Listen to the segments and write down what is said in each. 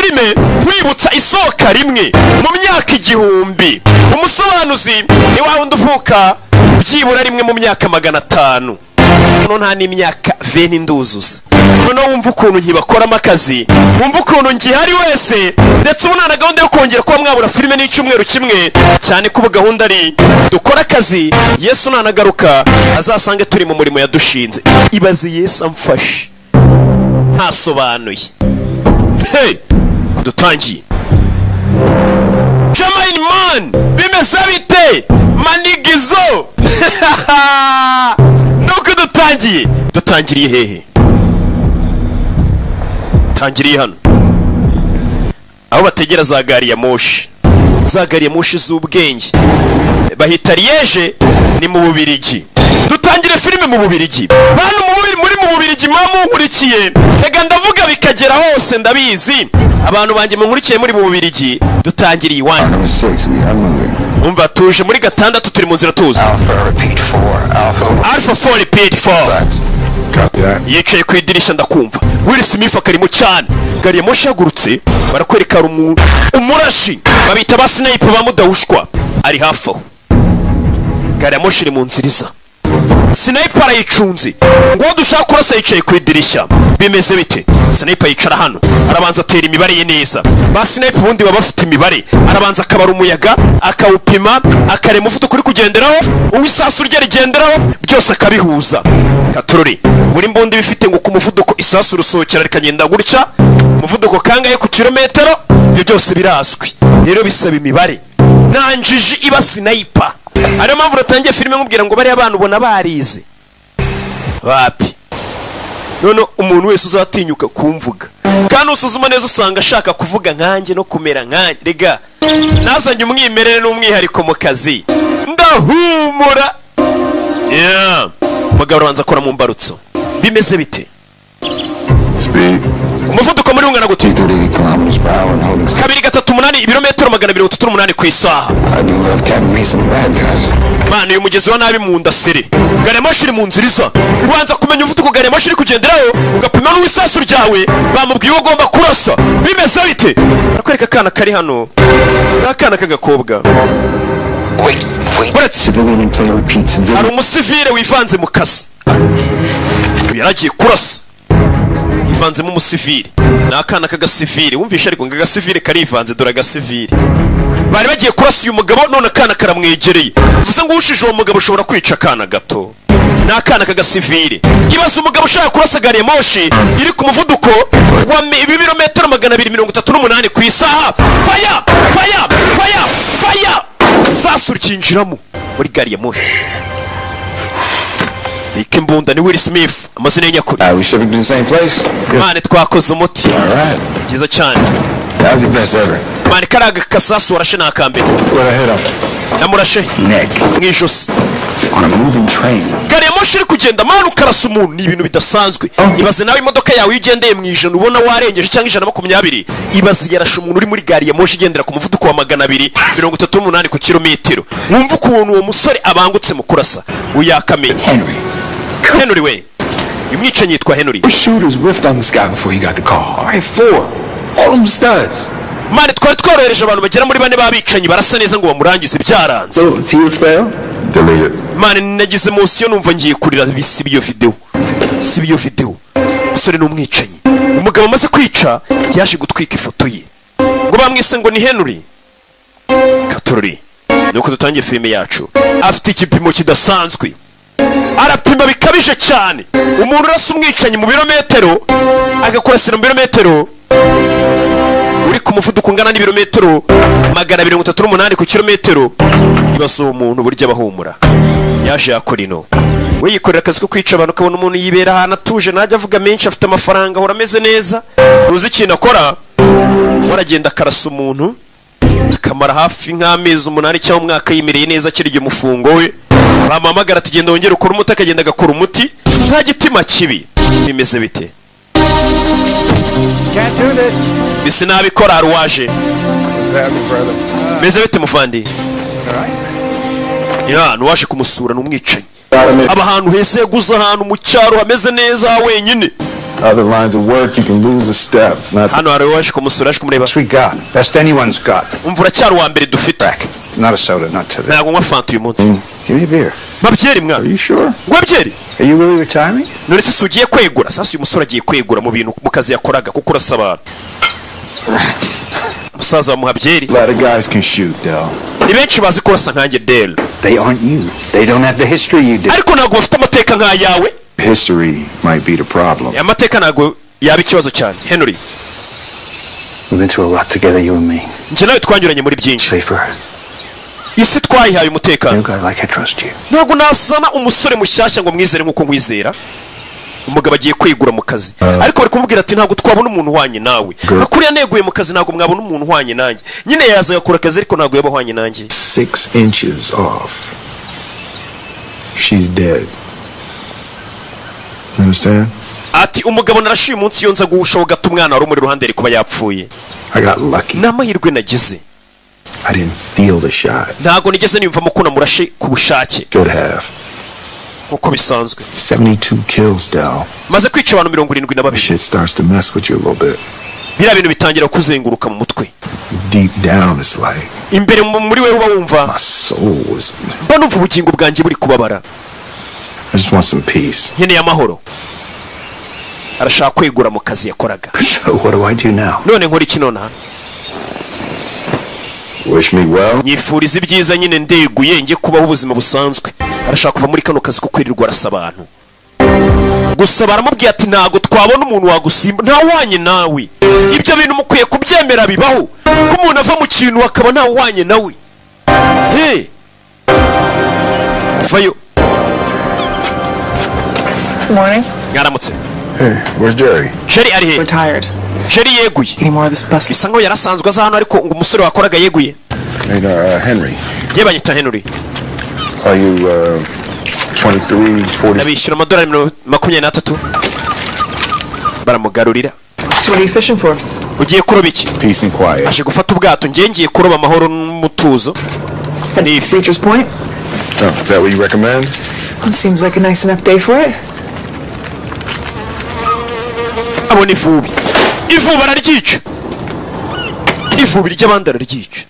filime wibutsa isohoka rimwe mu myaka 1000. Umusobanuzi ni wa wundi uvuka byibura rimwe mu myaka 500. None nta n'imyaka 20 nduzuza. None wumva ukuntu nkibakoramo akazi, wumva ukuntu ngihari wese, ndetse ubu nta gahunda yo kongera kuba mwabura filime n'icyumweru kimwe, cyane kuba gahunda ari dukora akazi Yesu nanagaruka azasange turi mu murimo yadushinze. Ibaze Yesu amfashe ntasobanuye. Hey, dutangiye. Jamani man, bimeze bite? Manigizo. Nuko dutangiriye hehe? Tangiriye hano aho bategera za gari ya moshi z'ubwenge bahita Liege, ni mu Bubiligi. Dutangire filime mu Bubiligi. Bantu muri mu Bubiligi nkurikiye, rega ndavuga bikagera hose ndabizi. Abantu banjye nkurikiye muri mu Bubiligi. Dutangiriye 1. Umva tuje muri 6 turi mu nzira tuzi. Alpha 4 repeat 4. Yicaye ku idirisha ndakumva Will Smith akarimo cyane. Gari ya moshi yagurutse barakwereka umurashi babita ba sniper bamudahushwa ari hafi aho. Gari ya moshi iri mu nziriza, sniper arayicunze ngo dushaka kurasa. Yicaye ku idirisha. Bimeze bite? Sniper yicara hano arabanza atera imibare ye neza. Ba sniper bundi baba bafite imibare, arabanza akabara umuyaga akawupima akarema umuvuduko uri kugenderaho, uwisasu rye rigenderaho, byose akabihuza. Katururi buri mbundi bifite ngo ku muvuduko isasu rusohokera rikagenda gutya, umuvuduko kangahe ku kilometero, ibyo byose birazwi. Rero bisaba imibare, nanjiji iba sniper. Ariyo mpamvu natangiye filime nkubwira ngo bari abantu ubona barize wapi. None umuntu wese uzatinyuka kumvuga kandi usuzuma neza usanga ashaka kuvuga nkanjye no kumera nkanjye. Rega nazanye umwimerere n'umwihariko mu kazi, ndahumura. Mugabo arabanza akora mu mbarutso. Bimeze bite? Umuvuduko muri ungana gute? 238 ibirometero 238 ku isaha. Mana uyu mugezi wa nabi mu ndasere. Gari ya moshi iri mu nziriza. Ubanza kumenya umuvuduko gari ya moshi iri kugenderaho, ugapima n'uwisasu ryawe bamubwiye ugomba kurasa. Bimeze bite? Arakwereka akana kari hano, akana k'agakobwa. Hari umusivile wivanze mu kazi, yaragiye kurasa yivanzemo umusivile. Ni akana k'agasivile. Wumvisha ariko ngo agasivile karivanze, dore agasivile. Bari bagiye kurasa uyu mugabo, none akana karamwegereye. Bivuze ngo ushije uwo mugabo ushobora kwica akana gato. Ni akana k'agasivile. Ibaze umugabo ushaka kurasa gari ya moshi iri ku muvuduko wa ibirometero 238 ku isaha. Fire! Sasu ryinjiramo muri gari ya moshi. Nike mbunda ni Will Smith, amazina y'nyakuri. We should be in the same place. Mane twakoze umuti. Alright. Kiza cyane. That was your best ever. Mane karaga kasasu warashe nakambere. Where I hit him? Namurashe Neck. Mwijosi. On a moving train. Gari ya moshi iri kugenda manu karasa umuntu, ni ibintu bidasanzwe. Ibaze nawe imodoka yawe ugendeye mu ijana ubona warengeje cyangwa 120. Ibaze yarashe umuntu uri muri gari ya moshi igendera ku muvuduko wa 238 ku kilometero. Mwumva ukuntu uwo musore abangutse mu kurasa. Uyakamenye. Henry we. Imwicanyi yitwa Henry. Our shooters whiffed on this guy before he got the call. All right, 4. All them studs. Mane twari tworohereje abantu bagera muri 4 babicanyi barasa neza ngo bamurangize byaranze. So, tear fail? Delete it. Mane nagize emotion numva ngiye kurira bisi biyo video. Usore n'umwicanyi. Umugabo amaze kwica yaje gutwika ifoto ye. Ngo bamwise ngo ni Henry. Katururi. Nuko dutangiye filime yacu. Afite igipimo kidasanzwe. Arapima bikabije cyane. Umuntu urasa umwicanyi mu birometero agakurasira mu birometero uri ku muvuduko ungana n'ibirometero 238 ku kilometero. Ibaso umuntu burya bahumura. Yaje yakorino. We yikorera akazi ko kwica abantu, kabona umuntu yibera hana tuje najya avuga menshi, afite amafaranga ahora ameze neza. Uzi ikintu akora? Waragenda karasa umuntu akamara hafi nk'amezi 8 cyangwa umwaka yimereye neza kirije umufungo we. Bamamagara ati genda wongere ukora umuti, akagenda agakora umuti nta gitima kibi. Bimeze bite? Can't do this. Bisi nabikora arwaje. Bimeze bite muvandi? Ya nuwaje kumusura n'umwicanyi. abahantu hese yaguze ahantu mu cyaro hameze neza wenyine. Other lines of work, you can lose a step. Hano hari waje kumusura aje kumureba. We got best anyone's got. Umvura cyaro wa mbere dufite. Not a soda, not today. Ntago nywa fanta uyu munsi. Give me a beer. Babyeri mwa. Are you sure? Babyeri. Are you really retiring? None se sugiye kwegura. Sasa uyu musore agiye kwegura mu bintu mu kazi yakoraga kuko urasaba. Musaza wa muhabyeri. A lot of guys can shoot, Del. Ni benshi bazi ko basa nkanjye Del. They aren't you. They don't have the history you do. Ariko ntago bafite amateka nk'ayawe. History might be the problem. Amateka ntago yaba ikibazo cyane. Henry. We've been through a lot together, you and me. Nje nawe twanyuranye muri byinshi. Safer. Isi twayihaye umutekano. You guys like I trust you. Ntago nasana umusore mushyashya ngo mwizere nkuko nkwizera. Umugabo agiye kwigura mu kazi. Ariko bari kumubwira ati ntago twabona umuntu uhwanye nawe. Akuriya neguye mu kazi ntago mwabona umuntu uhwanye nanjye. Nyine yaza yakora akazi ariko ntago yaba uhwanye nanjye. 6 inches off. She's dead. You understand? Ati umugabo narashiye umunsi yonza guhushaho gato umwana wari muri ruhande ari kuba yapfuye. I got lucky. Namahirwe nagize. I didn't feel the shot. Ntago nigeze niyumvamo ko namurashe ku bushake. Should have. Uko bisanzwe. 72 kills, Del. Maze kwica abantu 72. Shit starts to mess with you a little bit. Bira bintu bitangira kuzenguruka mu mutwe. Deep down it's like imbere muri wewe uba wumva my soul was banumva ubugingo bwanjye buri kubabara. I just want some peace. Nkeneye amahoro. Arashaka kwegura mu kazi yakoraga. So what do I do now? None nkora iki none? Wish me well. Nyifuriza ibyiza nyine ndeguye nge kubaho ubuzima busanzwe. Arashaka kuva muri kano kazi ko kwirirwa arasaba abantu. Gusa baramubwiye ati ntago twabona umuntu wagusimba ntawanye nawe. Ibyo bintu mukwiye kubyemera bibaho. Ko umuntu ava mu kintu akaba ntawanye nawe. Hey. Fayo. Morning. Ngaramutse. Hey, where's Jerry? Jerry ari he? Retired. Jerry yeguye. Any more of this bus? Bisa nkaho yarasanzwe aza hano ariko ngo umusore wakoraga yeguye. Hey, Henry. Je banyita Henry. Are you 23, 40? Nabishyura amadolari 23. Baramugarurira. So what are you fishing for? Ugiye kuroba iki? Peace and quiet. Aje gufata ubwato ngiye kuroba amahoro n'umutuzo. At Beecher's Point? Oh, is that what you recommend? It seems like a nice enough day for it. Abona ivubi. Ivubi bararyica. Ivubi ry'abandi araryica.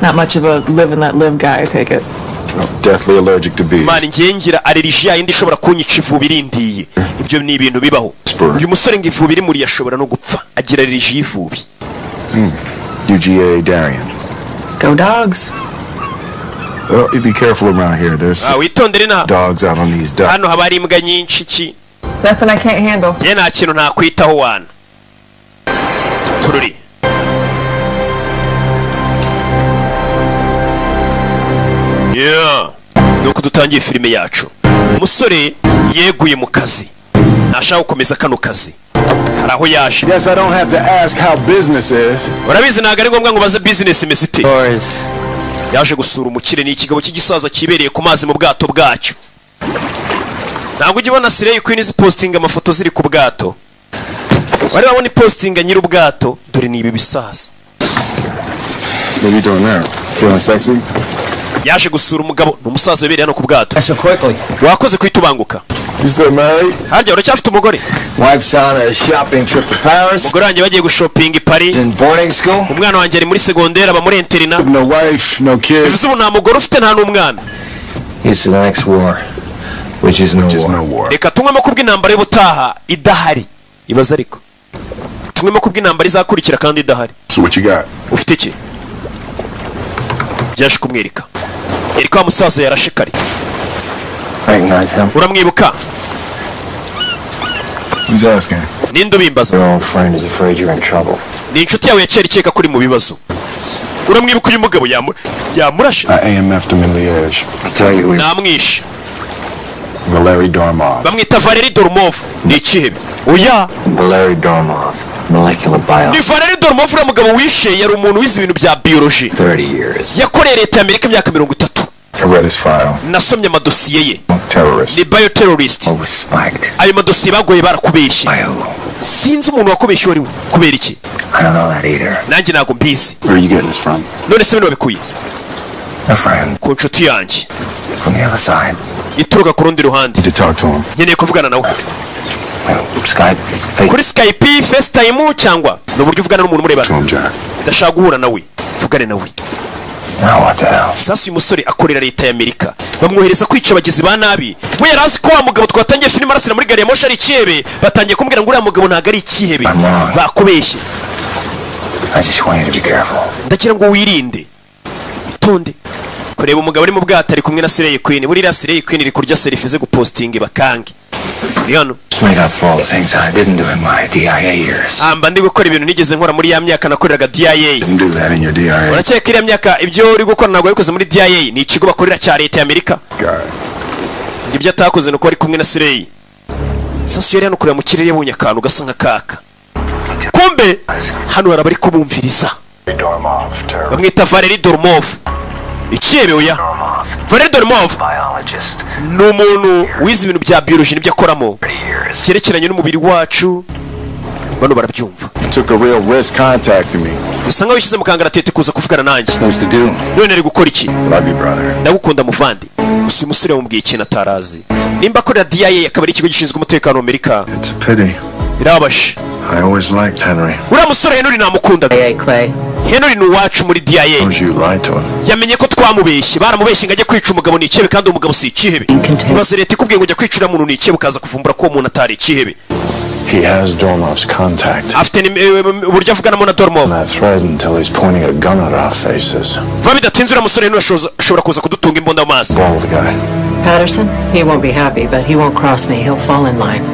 Not much of a live and let live guy, I take it. I'm deathly allergic to bees. Mani ngira allergie yindi ishobora kunyica ivubi rindiye. Ibyo ni ibintu bibaho. Uyu musore ngo ivubi rimuri yashobora no gupfa. Agira allergie y'ivubi. UGA Darian. Go Dogs. Well, you be careful around here. There's witondere na dogs out on these ducks. Hano habari imbwa nyinshi ki. Nothing I can't handle. Ye nta kintu ntakwitaho wana. Tururi. Yeah. Nuko dutangiye filime yacu. Umusore yeguye mu kazi. Ntashaka gukomeza kano kazi. Haraho yaje. Yes, I don't have to ask how business is. Urabizi ntago ari ngombwa ngo baze business imesite. Yaje gusura umukire n'ikigabo cy'igisaza kibereye ku mazi mu bwato bwacyo. Ntabwo ujye ubona Slay Queen posting amafoto ziri ku bwato. Bari babona posting nyiri ubwato dore ni ibi bisaza. What are you doing now? Feeling sexy? Yaje gusura umugabo n'umusaza ubereye hano ku bwato. So quickly. Wakoze kwitubanguka. You still married? Harya uracyafite umugore? Wife's on a shopping trip to Paris. Umugore wanjye bagiye gushoping i Paris. In boarding school. Umwana wanjye ari muri segondere aba muri interina. No wife, no kids. Bivuze ubu nta mugore ufite nta n'umwana. He's the next war, which is no war. Reka tunywemo kubw'intambara y'ubutaha idahari. Ibaza ariko. Tunywemo kubw'intambara izakurikira kandi idahari. So what you got? Ufite iki? Byaje kumwereka. Erika wa musaza yarashikari. Recognize him? Uramwibuka? Who's asking? Ninde ubimbaza? Your old friend is afraid you're in trouble. Ni inshuti yawe yakera ikeka kuri mu bibazo. Uramwibuka uyu mugabo yamurashe? I AMF'd him in Liège. I'll tell you who. Namwishe. Valery Dormov. Bamwita Valery Dormov. Ni ikihebe. Oya. Valery Dormov, molecular biology. Ni Valery Dormov uriya mugabo wishe yari umuntu wize ibintu bya biology. 30 years. Yakoreye leta y'Amerika imyaka 30. I read his file. Nasomye amadosiye ye. Terrorist. Ni bioterrorist. Oh, was spiked. Ayo madosiye bagoye barakubeshye. Sinzi umuntu wakubeshye wari kubera iki. I don't know that either. Nanjye ntago mbizi. Where are you getting this from? None se bino babikuye? A friend. Ku nshuti yanjye. From the other side. ituruka ku rundi ruhande. To talk to him. Nkeneye kuvugana nawe. Skype, face. Kuri Skype, FaceTime cyangwa n'uburyo uvugana n'umuntu murebana. To him, Jack. Ndashaka guhura nawe. Vugane nawe. Now what the hell? Sasa uyu musore akorera leta y'Amerika. Bamwohereza kwica abagizi ba nabi. We yarazi ko wa mugabo twatangiye filime arasira muri gari ya moshi ari ikihebe. Batangiye kumbwira ngo uriya mugabo ntago ari ikihebe. Bakubeshye. I just want you to be careful. Ndagira ngo wirinde. Itonde. Kureba umugabo ari mu bwato ari kumwe na Slay Queen. Buri Slay Queen iri kurya selfie ze gupostinga bakange. Hano. Make up for all the things I didn't do in my DIA years. Mba ndi gukora ibintu nigeze nkora muri ya myaka nakoreraga DIA. Didn't do that in your DIA. Urakeka iriya myaka ibyo uri gukora ntabwo wabikoze muri DIA ni ikigo bakorera cya leta y'Amerika. Ibyo atakoze nuko ari kumwe na Slay. Sasa yari hano kureba mu kirere yabonye akantu gasa nka kaka. Kumbe hano harabari kubumviriza. Bamwita Valerie Dormov. Ikiyebe oya. Valerie Dormov ni umuntu wize ibintu bya biology n'ibyo akoramo cyerekeranye n'umubiri wacu. Bano barabyumva. Took a real risk contacting me. Bisa nkaho yishyize mu kangaratete kuza kuvugana nanjye. Supposed to do? None ari gukora iki? Love you, brother. Ndagukunda muvandi. Gusa uyu musore wamubwiye ikintu atarazi. Nimba akorera DIA akaba ari ikigo gishinzwe umutekano w'Amerika. It's a pity. Birabashe. I always liked Henry. Uriya musore Henry namukundaga. Clay. Henry ni uwacu muri DIA. You lied to him. Yamenye ko twamubeshye. Baramubeshye ngo ajye kwica umugabo ni ikihebe kandi umugabo si ikihebe. Ibaze leta ikubwiye ngo ujya kwicira umuntu ni ikihebe ukaza kuvumbura ko umuntu atari ikihebe. He has Dormov's contact. Afite uburyo avuganamo na Dormov. That thread until he's pointing a gun at our faces. Va bidatinze uriya musore Henry ashobora kuza kudutunga imbunda mu maso. Bald guy. Patterson, he won't be happy, but he won't cross me. He'll fall in line.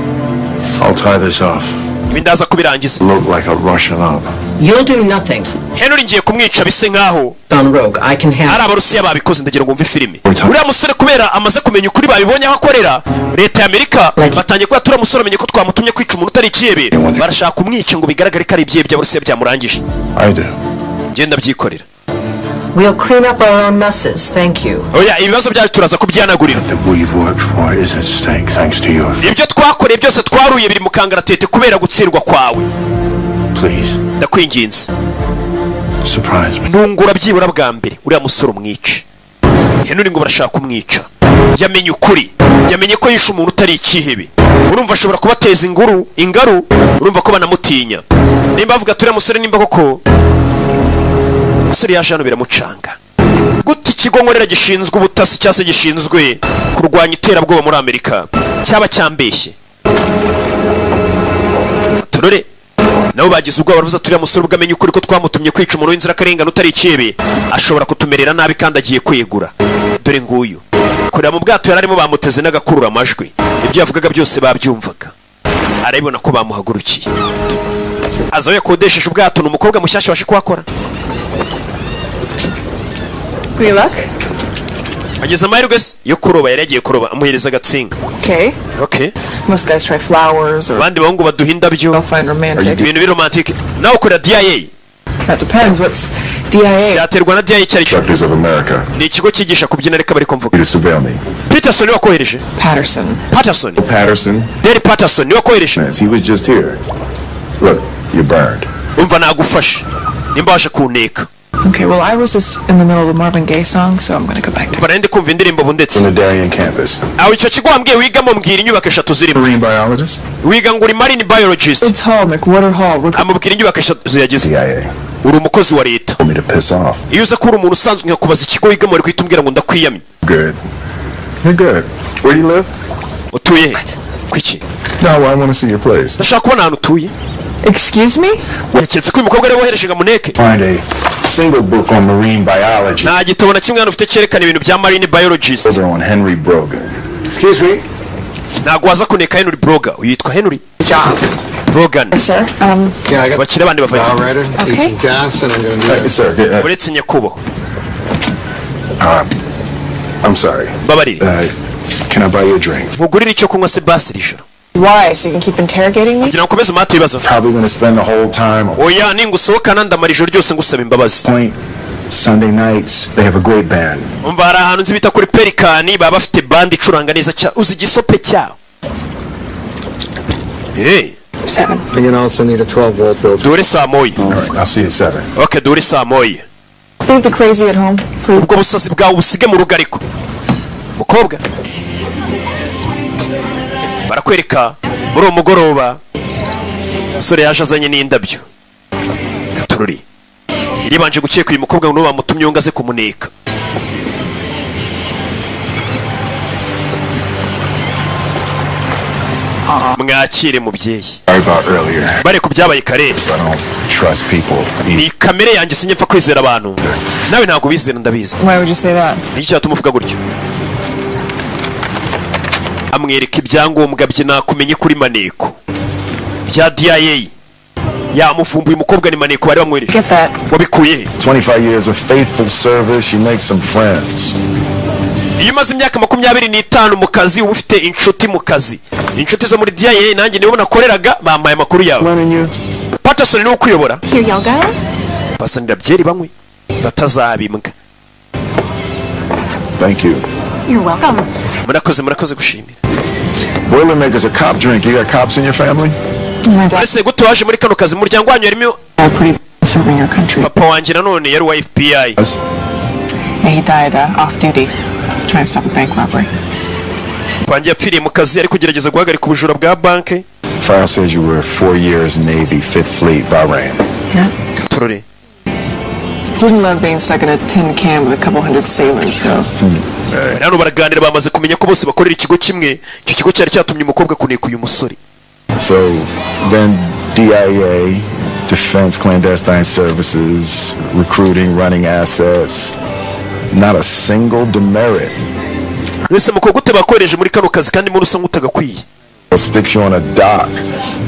I'll tie this off. Ibindaza kubirangiza. Look like a Russian up. You'll do nothing. Henry ngiye kumwica bise nkaho Don Rogue, I can ari handle. Abarusiya babikoze ndagira ngo mve filime. Uriya musore kubera amaze kumenya ukuri babibonye aho akorera leta y'Amerika batangiye kuba tura musore amenye ko twamutumye kwica umuntu utari ikihebe. Barashaka kumwica ngo bigaragare ko ari ibyihe by'Abarusiya byamurangije. I do. Ngenda byikorera. We'll clean up our own messes, thank you. Oya ibibazo byacu turaza kubyanagurira. That we've worked for is at stake thanks to you. Ibyo twakoreye byose twaruye biri mu kangaratete kubera gutsindwa kwawe. Please. Ndakwinginze. Surprise me. Ntungura byibura bwa mbere uriya musore umwice. Henry ngo barashaka kumwica. Yamenye ukuri. Yamenye ko yishe umuntu utari ikihebe. Urumva ashobora kubateza ingaru. Urumva ko banamutinya. Nimba avuga turiya musore nimba koko musore yaje hano biramucanga. Gute ikigo nkorera gishinzwe ubutasi cyase gishinzwe kurwanya iterabwoba muri Amerika cyaba cyambeshye. Torore nabo bagize ubwoba baravuza turiya musore ubwamenye ukuri ko twamutumye kwica umuntu w'inzira karengana utari ikihebe ashobora kutumerera nabi kandi agiye kwegura. Dore nguyu kureba mu bwato yararimo bamuteze n'agakurura amajwi ibyo yavugaga byose babyumvaga. Arabibona ko bamuhagurukiye. Azawe yakodesheje ubwato n'umukobwa mushyashya washe kuhakora. Good luck. Ageze amahirwe yo kuroba yari yagiye kuroba amuhereza agatsinga. Okay. Okay. Most guys try flowers or Abandi bahungu baduha indabyo. they'll find romantic. Ibintu biromantic. Nawe ukora DIA. That depends. What's DIA? Byaterwa na DIA cyari cyo. Instructors of America. Ni ikigo cyigisha kubyina reka bari kumvuga. You to surveil me. Peterson ni wakohereje. Patterson. Patterson. Patterson. Derry Patterson ni wakohereje. He was just here. Look, you're burned. Umva nagufashe. Nimba waje kuneka. Okay, well, I was just in the middle of a Marvin Gaye song, so I'm gonna go back to Barende kumva indirimbo bundetse. On the Darien campus. Aho icyo kigo wambwiye wigamo mbwira inyubako eshatu zirimo. Marine biologist. Wiga ngo uri marine biologist. It's Hall, McWhorter Hall. Amubwira inyubako eshatu ziyagize. CIA. Uri umukozi wa leta. Told me to piss off. Iyo uza kuba umuntu usanzwe nkakubaza ikigo wigamo ari kwita umbwira ngo ndakwiyamye. Good. You're good. Where do you live? Utuye he? Kwiki? No, I want to see your place. Ndashaka kubona ahantu utuye. Excuse me? Waketse ko uyu mukobwa ari wohereje ngo amuneke. Find a single book on marine biology. Nta gitabo na kimwe hano ufite cyerekana ibintu bya marine biologist. Over on Henry Brogan. Excuse me. Ntabwo waza kuneka Henry Brogan. Uyitwa Henry Job. Brogan. Yes, sir. Yeah, I got Bakire abandi bavaye. Alrighty, need Okay. some gas and I'm gonna do this. Sir, Uretse nyakubahwa. I'm sorry. Babarire. Can I buy you a drink? Nkugurira icyo kunywa se basi rijoro. Why? So you can keep interrogating me? Kugira ngo ukomeze umate ibibazo. Probably going to spend the whole time. Oya ningusohokana ndamara ijoro ryose ngusaba imbabazi. Point. Sunday nights, they have a great band. Umva hari ahantu nzi bita kuri Pelikani baba bafite band icuranga neza cyane. Uzi igisope cyawo. Hey. 7. I'm gonna also need a 12-volt bill. Dore saa moya. All right, I'll see you at 7. Okay, dore saa moya. Leave the crazy at home, please. Ubwo busazi bwawe busige mu rugo ariko. Mukobwa. barakwereka muri uwo mugoroba umusore yaje azanye n'indabyo gatururi iribanje gukeka uyu mukobwa ngo bamutumye ngo aze kumuneka. Mwakire mubyeyi bare kubyabaye kare ni kamere yanjye sinye mpfa kwizera abantu nawe ntabwo bizera ndabizi. Why would you say that? Niki cyatuma uvuga gutyo? Amwereka ibyangombwa bye nakumenye kuri maneko bya DIA yamufumbuye umukobwa ni maneko bari bamwereka wabikuye 25 years of faithful service, you make some friends. iyo umaze imyaka 25 mu kazi uba ufite inshuti mu kazi. Inshuti zo muri DIA nanjye nibo nakoreraga bambaye amakuru yawe. Patterson ni ukuyobora basa ndabyeri bamwe batazabimbwa. Thank you. You're welcome. Murakoze gushimira. Boilermaker's a cop drink. You got cops in your family? Ese gute waje muri kano kazi muryango wanyu yarimo Serving your country. papa wanjye nanone yari wa FBI. Yeah, he died off duty trying to stop a bank robbery. Panjye yapfiriye mu kazi ari kugerageza guhagarika ubujura bwa banke. File says you were 4 years Navy, 5th Fleet, Bahrain. Yeah. Turore. Wouldn't love being stuck in a tin can with a couple hundred sailors though. Hano baraganira bamaze kumenya ko bose bakorera ikigo kimwe. Icyo kigo cyari cyatumye umukobwa kuneka uyu musore. So then DIA, Defense Clandestine Services, recruiting, running assets, not a single demerit. Wese mukobwa gute bakoreje muri kano kazi kandi muri usa nk'utagakwiye. Sticks you on a dock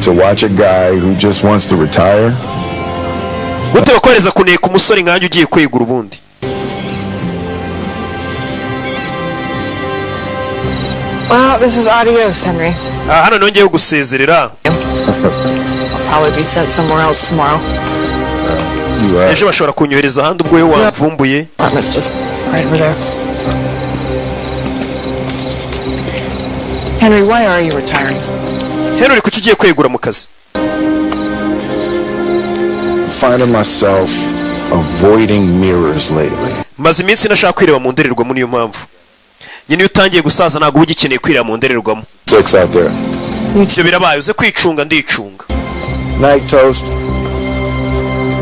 to watch a guy who just wants to retire. Gute bakoreza kuneka umusore nkanjye ugiye kwegura ubundi. Well, this is adios, Henry. Hano nongeye gusezerera. I'll probably be sent somewhere else tomorrow. Ejo bashobora kunyohereza ahandi ubwo yo wamvumbuye. It's just right over there. Henry, why are you retiring? Henry, kuki ugiye kwegura mu kazi? Finding myself avoiding mirrors lately. Maze iminsi nashaka kwireba mu ndorerwamo niyo mpamvu. Nyine utangiye gusaza ntabwo uba ugikeneye kwireba mu ndorerwamo. 6 out there. Ibyo birabaye uze kwicunga ndicunga. Night toast.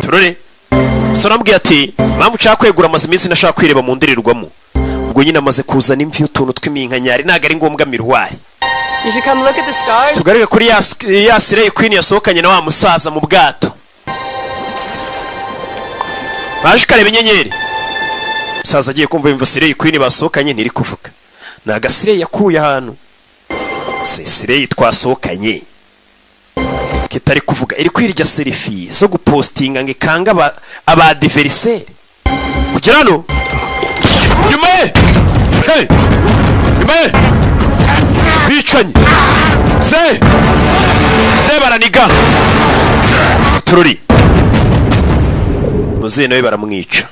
Turore. Sonambwiye ati mpamvu nshaka kwegura maze iminsi nashaka kwireba mu ndorerwamo. Ubwo nyine amaze kuzana imvi utuntu tw'iminkanyari ntago ari ngombwa mirwari. You should come look at the stars. Tugarike kuri ya Slay Queen yasohokanye na wa musaza mu bwato. Baje kareba inyenyeri. Musaza agiye kumva imva Slay Queen basohokanye ntiri kuvuga. Naga Slay yakuye ahantu. Slay twasohokanye. Kitari kuvuga iri kwirya selfie zo gupostinga ngikanga aba adversaire. Kugira no. Yume! Hey! Yume! Bicanye! Se baraniga! Tururi! Muzehe nawe baramwica.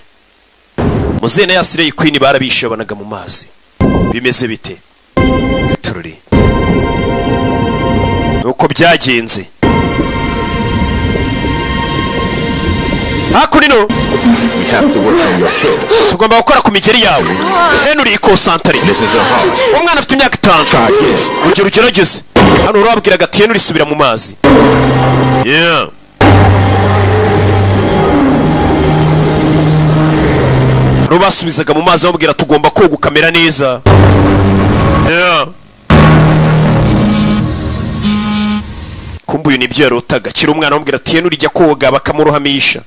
Muzehe na ya Slay Queen barabishe banaga mu mazi. Bimeze bite? Tururi. Nuko byagenze. Hakurino tugomba gukora ku migeri yawe. Henry ikosantre. Umwana afite imyaka 5. Ugero ugerageze. Hano urabwiraga ati Henry subira mu mazi. Yeah. Rubasubizaga mu mazi bamubwira tugomba koga kamera neza. Yeah. Kumbuye nibyo yarotaga kiri umwana bamubwira ati Henry rijya koga bakamuruhamisha.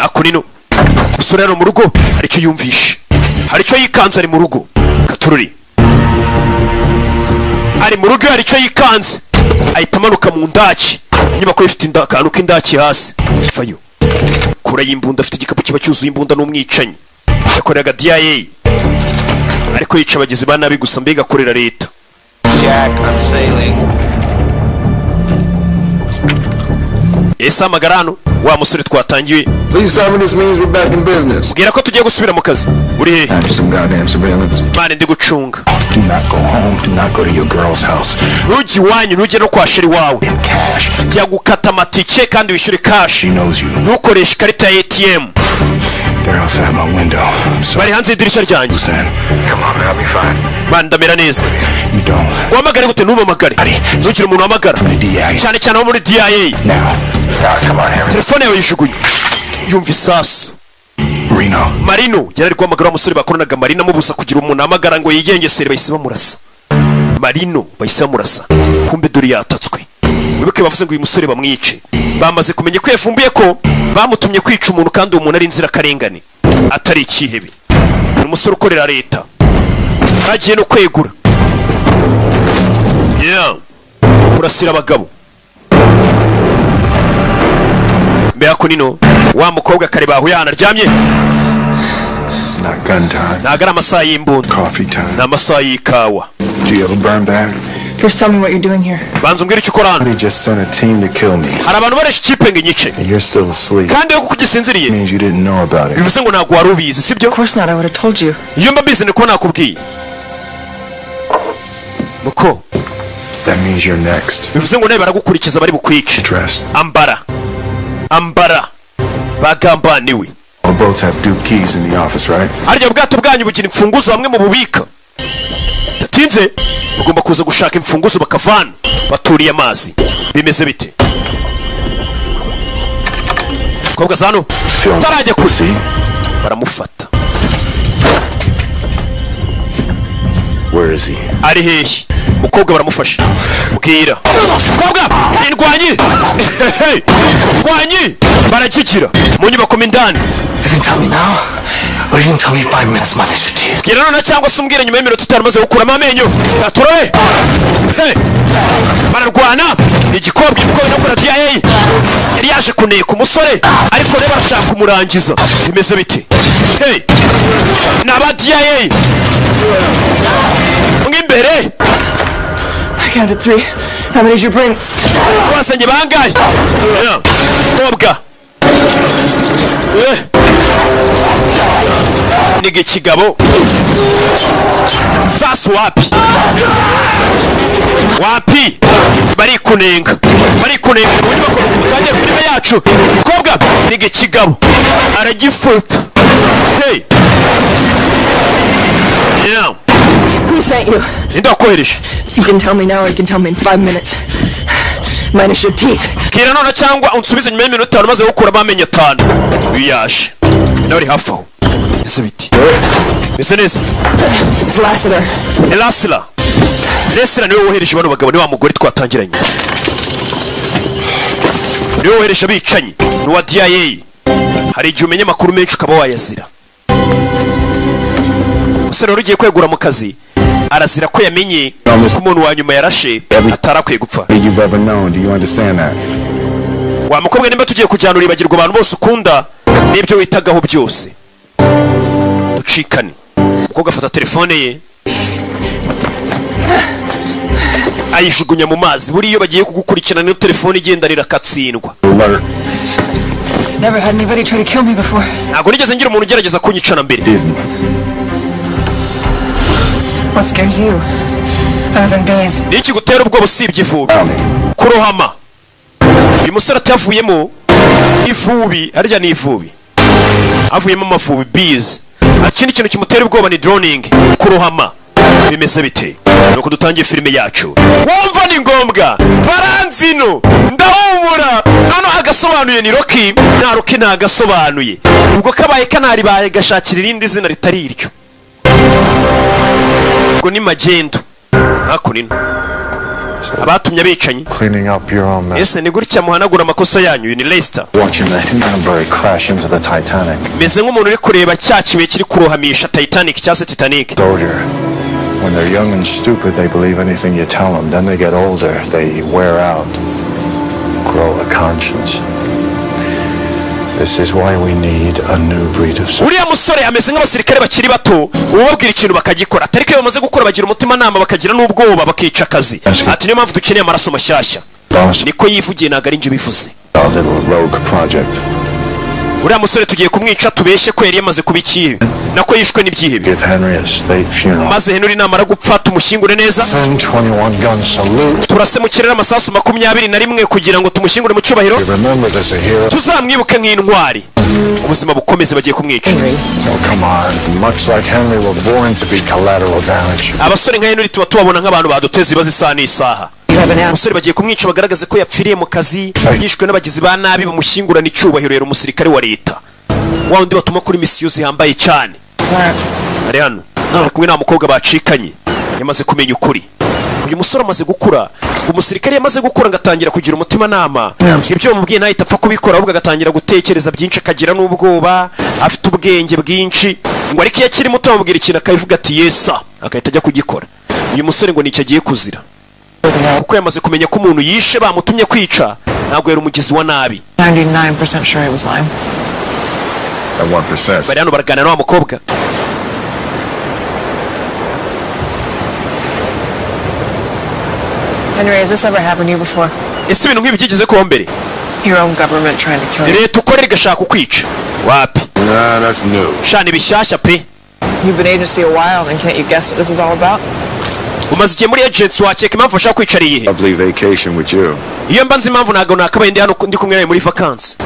Akunino usurero mu rugo hari cyo yumvishe. Hari cyo yikanze ari mu rugo. Katururi. Ari mu rugo hari cyo yikanze. Ahita amanuka mu ndaki. Inyubako ifite indakano k'indaki hasi. Fayo. Kura yimbunda afite igikapu kiba cyuzuye imbunda n'umwicanyi. Yakoreraga DIA. Ariko yica abagizi ba nabi gusa mbega akorera leta. Jack, I'm sailing. Esa magarano wa musore twatangiye. Please tell me this means we're back in business. Bwira ko tugiye gusubira mu kazi. Uri he? After some goddamn surveillance. Mane ndi gucunga. Do not go home. Do not go to your girl's house. Rugi wanyu ruje no kwa sheri wawe. Jya gukata amatike kandi wishyure cash. She knows you. Ntukoreshe ikarita ya ATM. They're outside my window. bari hanze y'idirishya ryanjye. Come on, man, I'll be fine. Bandamera neza. You don't. Guhamagare gute ntumamagare? Ntugire umuntu uhamagara. Cyane cyane abo muri DIA. Now. Come on, Henry. Telefone yawe yishugunye. Yumva isasu. Marino yari guhamagara umusore bakoranaga Marina mubusa kugira umuntu amagara ngo yigengesere bahise bamurasa. Marino bahise bamurasa. Kumbe dore yatatswe. Wibuke bavuze ngo uyu musore bamwice. Bamaze kumenya ko yafumbuye ko bamutumye kwica umuntu kandi umuntu ari inzira karengane. Atari ikihebe. Umusore ukorera leta. Bagiye no kwegura. Yeah. Kurasira abagabo. Mbega ko nino wa mukobwa kare bahuye anaryamye. It's not gun time. Nagara amasaha y'imbunda. Coffee time. N'amasaha y'ikawa. Do you have a burn bag? First, tell me what you're doing here. Banza umbwire icyo ukora hano. They just sent a team to kill me. Hari abantu baresha ikipe ngo inyice. And you're still asleep. Kandi yo kugisinziriye. Means you didn't know about it. Bivuze ngo ntabwo wari ubizi, sibyo? Of course not. I would have told you. Iyo mbabizi niko nakubwiye. Muko. That means you're next. Bivuze ngo nawe baragukurikiza bari bukwice. Dressed. Ambara. Bagambaniwe. All boats have Duke keys in the office, right? Harya ubwato bwanyu bugira imfunguzo hamwe mu bubika. Datinze ugomba kuza gushaka imfunguzo bakavana baturiye amazi. Bimeze bite? Kobwa zano tarajya kuzi baramufata. Where is he? Ari hehe? Mukobwa baramufasha. Bwira. Kobwa indwanyi. Ndwanyi barakigira. Mu nyubako mindani. You can tell me now, or you can tell me 5 minutes, man. Gira none cyangwa se umbwire nyuma y'iminota 5 maze gukuramo amenyo. Aturoye. Bararwana. Igikobwa no kora DIA. Yari yaje kuneka umusore ariko reba arashaka kumurangiza. Bimeze bite? Naba DIA. Ngimbere. I counted 3. How many did you bring? Wasenye bangaye. Kobwa. Nige kigabo. Sasu wapi? Bari kunenga. Muri bakora kutanye filime yacu. Kobwa nige kigabo. Aragifuta. Yeah. Who sent you? Ndakohereje. You can tell me now or you can tell me in 5 minutes. Minus your teeth. Kira none cyangwa unsubize nyuma y'iminota 5 maze gukuramo amenyo 5. Biyaje. Nari hafaho. Ese biti. Ese neza. It's Lassiter. Lassiter niwe wohereje bano bagabo ni wa mugore twatangiranye. Niwe wohereje bicanye. Ni wa DIA. Hari igihe umenye makuru menshi ukaba wayazira. Usore ugiye kwegura mu kazi. Arazira ko yamenye ko umuntu wa nyuma yarashe atarakwiye gupfa. You've ever known. Do you understand that? Wa mukobwa nimba tugiye kujyana uribagirwa abantu bose ukunda n'ibyo witagaho byose. Ducikane. Mukobwa afata telefone ye. Ayishugunya mu mazi. Buri iyo bagiye kugukurikirana no telefone igendanira katsindwa. Never had anybody try to kill me before. Ntabwo nigeze ngira umuntu ugerageza kunyicana mbere. What scares you? Other than bees. Niki gutera ubwoba usibye ivubi? Kurohama. Uyu musore atavuyemo ivubi, harya ni ivubi. Avuyemo amavubi bees. Akindi kintu kimutera ubwoba ni drowning, kurohama. Bimeze bite? Nuko dutangiye filime yacu. Wumva ni ngombwa. Baranzino. Ndahumura. Nano agasobanuye ni Rocky. Na Rocky na agasobanuye. Ubwo kabaye kanari baye gashakira irindi zina ritari iryo. Ubwo ni magendo. Hako nino. Abatumye abicanyi. Cleaning up your own mess. Ese ni gutya muhanagura amakosa yanyu ni Leicester. Watching the Hindenburg crash into the Titanic. Meze nk'umuntu uri kureba cyakiwe kiri kurohamisha Titanic cyase Titanic. Soldier. When they're young and stupid, they believe anything you tell them. Then they get older, they wear out, grow a conscience. This is why we need a new breed of soldiers. Uriya musore ameze nk'abasirikare bakiri bato, ubabwira ikintu bakagikora. Atari ko bamaze gukora bagira umutima nama bakagira n'ubwoba bakica akazi. Ati niyo mpamvu dukeneye amaraso mashyashya. Niko yivugiye ntago ari njye bivuze. Uriya musore tugiye kumwica tubeshe ko yari yamaze kubikiye. Nako yishwe n'ibyihebe. Maze Henry namara gupfa tumushyingure neza. Turase mu kirere amasasu 21 kugira ngo tumushyingure mu cyubahiro. Tuzamwibuke nk'intwari. ubuzima bukomeze bagiye kumwica. Oh, come on. Much like Henry, we're born to be collateral damage. Abasore nka Henry tuba tubabona nk'abantu baduteza ibibazo isaha n'isaha. Umusore bagiye kumwica bagaragaze ko yapfiriye mu kazi, yishwe n'abagizi ba nabi bamushyingurana icyubahiro yera umusirikare wa leta. Wa wundi batuma kuri misiyo zihambaye cyane. Ari hano kumwe na mukobwa bacikanye yamaze kumenya ukuri. Uyu musore amaze gukura, umusirikare yamaze gukura ngatangira kugira umutima nama. Ibyo bamubwiye nayo itapfa kubikora ahubwo agatangira gutekereza byinshi, akagira n'ubwoba, afite ubwenge bwinshi. Ngo ariko iyo akiri muto bamubwira ikintu akavuga ati yesa, agahita ajya kugikora. Uyu musore ngo nicyo agiye kuzira, kuko yamaze kumenya ko umuntu yishe bamutumye kwica ntabwo yari umugizi wa nabi. 99% sure he was lying. At 1%. Bari hano baraganira n'uwa mukobwa. Henry, has this ever happened to you before? Ese ibintu nk'ibi byigeze kuba mbere? Your own government trying to kill you? Leta ukorera igashaka kukwica. Wapi? Nah, that's new. Shani bishyashya pe. You've been agency a while, and can't you guess what this is all about? Umaze igihe muri agency wakeka impamvu ashaka kwica ari iyihe? Lovely vacation with you. Iyo mba nzi impamvu ntabwo nakabaye ndi hano ndi kumwe nawe muri vacances.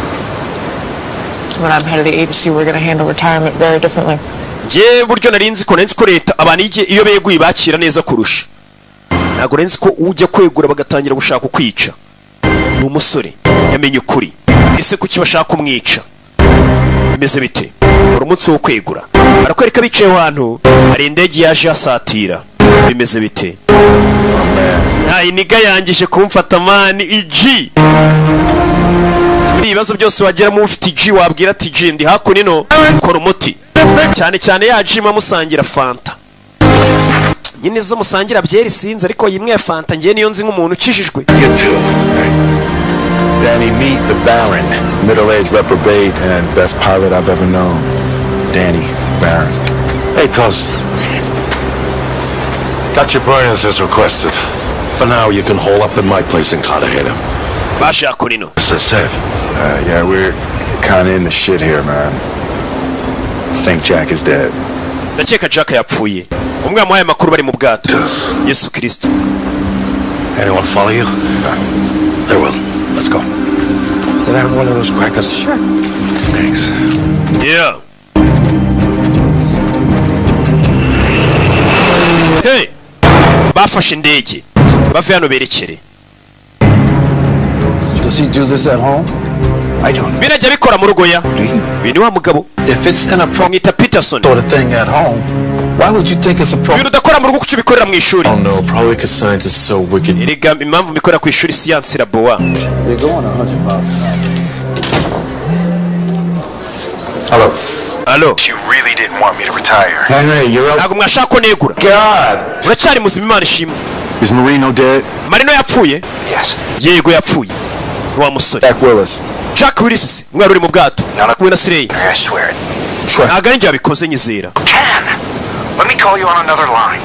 When I'm head of the agency, we're going to handle retirement very differently. Nje buryo nari nzi ko leta abantu iyo beguye bakira neza kurusha. Ntabwo nari nzi ko ujya kwegura bagatangira gushaka kukwica. Ni umusore yamenye ukuri. Ese kuki bashaka kumwica? Bimeze bite? Uri umunsi wo kwegura. Barakwereka bicaye ahantu hari indege yaje asatira. Bimeze bite? Iniga yangije kumfata mani igi. Ibibazo byose wageramo ufite igi wabwira ati igi ndi hakunino kora umuti. Cyane cyane yajima musangira fanta. Nyine zo musangira byeri sinzi ariko yimwe fanta ngiye niyo nzi nk'umuntu ukijijwe. Danny, meet the Baron, middle-aged reprobate and best pilot I've ever known. Danny, Baron. Hey, Toast. Got your burners as requested. For now, you can hole up in my place in Cartagena. Basha Kunino. This is safe. Yeah, we're kind of in the shit here, man. I think Jack is dead. Ndakeka Jack yapfuye. Umwe amuhaye amakuru bari mu bwato. Yesu Kristo. Anyone follow you? They will. Let's go. Did I have one of those crackers? Sure. Thanks. Yeah. Hey! Bafashe indege. Bave hano berekere. Does he do this at home? I don't. Birajya bikora mu rugo ya. Uyu ni wa mugabo. If it's inappropriate Mwita Peterson. sort of thing at home, why would you think it's appropriate? Ibintu udakora mu rugo kuki ubikorera mu ishuri? Oh no, probably because science is so wicked. Erega impamvu mikora ku ishuri siyansi irabowa. They're going 100 miles an hour. Hello. Allo. You really didn't want me to retire. Henry, you're out. Ntabwo mwashaka ko negura. God. Uracyari muzima Imana ishimwe. Is Marino dead? Marino yapfuye? Yes. Yego yapfuye. Wa musore. Jack Willis. Jack Willis mwari uri mu bwato. Kumwe na Sirey. I swear it. Trust. Ntabwo ari njye wabikoze nyizera. Can. Let me call you on another line.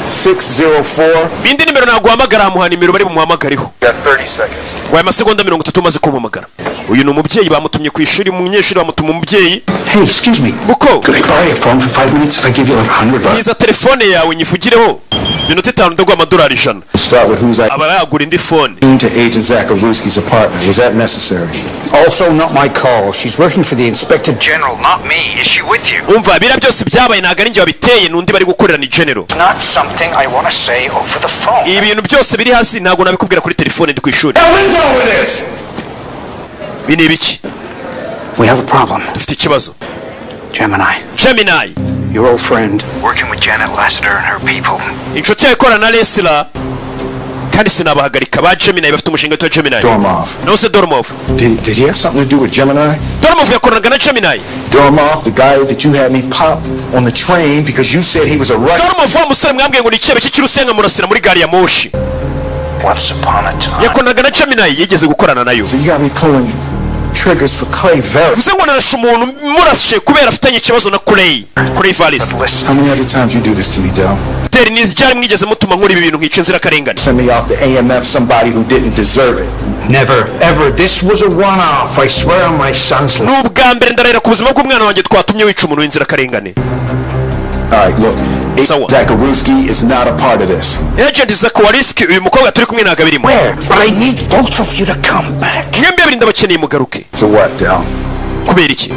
604. Bindi nimero naguhamagara amuha nimero bari bumuhamagareho. Got 30 seconds. Waye amasegonda 30 umaze kumpamagara. Uyu ni umubyeyi bamutumye ku ishuri, umunyeshuri bamutuma umubyeyi. Hey, excuse me. Buko. Could I borrow your phone for 5 minutes if I give you like $100? Niza telefone yawe nyivugireho. Minota 5 ndagwa amadolari 100. Start with who's Aba yagura indi phone. to Agent Zakaruski's apartment. Was that necessary? Also not my call. She's working for the Inspector General, not me. Is she with you? Umva bira byose byabaye ntago ari njye wabiteye nundi bari gukorera ni General. Not something I want to say over the phone. Ibintu byose biri hasi ntago nabikubwira kuri telefone ndi ku ishuri. What is all of this? Bini ibiki? We have a problem. Dufite ikibazo. Gemini, your old friend. Working with Janet Lassiter and her people. Inshuti yawe ikorana na Leslie kandi sinabahagarika ba Gemini bafite umushinga wa Gemini. Dormov. No se Dormov. Did he have something to do with Gemini? Dormov yakoranaga na Gemini. Dormov, the guy that you had me pop on the train because you said he was a Russian. Dormov wa musore mwambwiye ngo ni ikibe cy'ikirusenga murasira muri gari ya moshi. Once upon a time. Yakoranaga na Gemini yigeze gukorana nayo. So you got me pulling triggers for Clay Vera. Vuze ngo narashe umuntu murashe kubera afitanye ikibazo na Clay Valis. How many other times you do this to me, Del? Teri ni ryari mwigeze mutuma nkuri ibi bintu nk'ice nzira karengane. Send me off to AMF somebody who didn't deserve it. Never, ever. This was a one-off. I swear on my son's life. N'ubwa mbere ndarahira ku buzima bw'umwana wanjye twatumye wica umuntu w'inzira karengane. All right, look. Zakaruski is not a part of this. Agent Zakaruski uyu mukobwa turi kumwe naga birimo. Where? But I need both of you to come back. Mwembe bari ndabakeneye mugaruke. So what, Del? kubera iki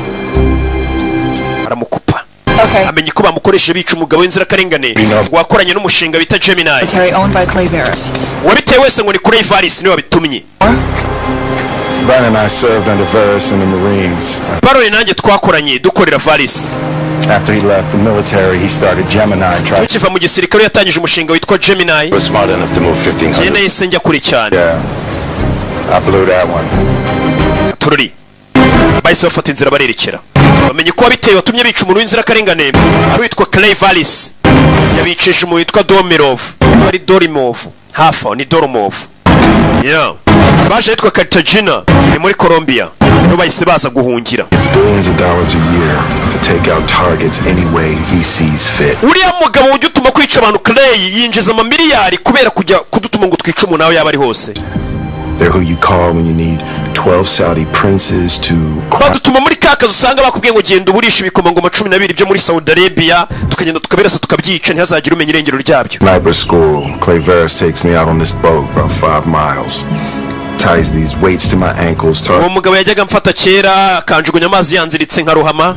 aramukupa amenye ko bamukoresheje bica umugabo w'inzirakarengane wakoranye n'umushinga bita Gemini wabiteye wese ngo ni Clay Valis niwe wabitumye. Baron and I served under Varys in the Marines. Baron nanjye twakoranye dukorera Valis. After he left the military, he started Gemini. Tukiva mu gisirikare yatangije umushinga witwa Gemini. Was smart enough to move 1500. Yene yisenge kuri cyane. Yeah. I blew that one. Tururi. Bahise bafata inzira barerekera. Bamenye ko wabiteye watumye bica umuntu w'inzirakarengane ari witwa Clay Valis. Yabicisha umuntu witwa Domirov. Ari Dorimov. Hafa ni Doromov. Yeah. Baje yitwa Cartagena ni muri Colombia. No bahise baza guhungira. It's billions of dollars a year to take out targets any way he sees fit. Uriya mugabo ujya utuma kwica abantu Clay yinjiza amamiliyari kubera kujya kudutuma ngo twice umuntu nawe yaba ari hose. They're who you call when you need 12 Saudi princes to badutuma muri kakazi usanga bakubwiye ngo genda uburisha ibikomangoma 12 byo muri Saudi Arabia tukagenda tukabirasa tukabyica ntihazagira umenya irengero ryabyo. Sniper school. Clay Varis takes me out on this boat about 5 miles. Ties these weights to my ankles. Uwo mugabo yajyaga mfata kera kanjugunya amazi yanziritse nka ruhama.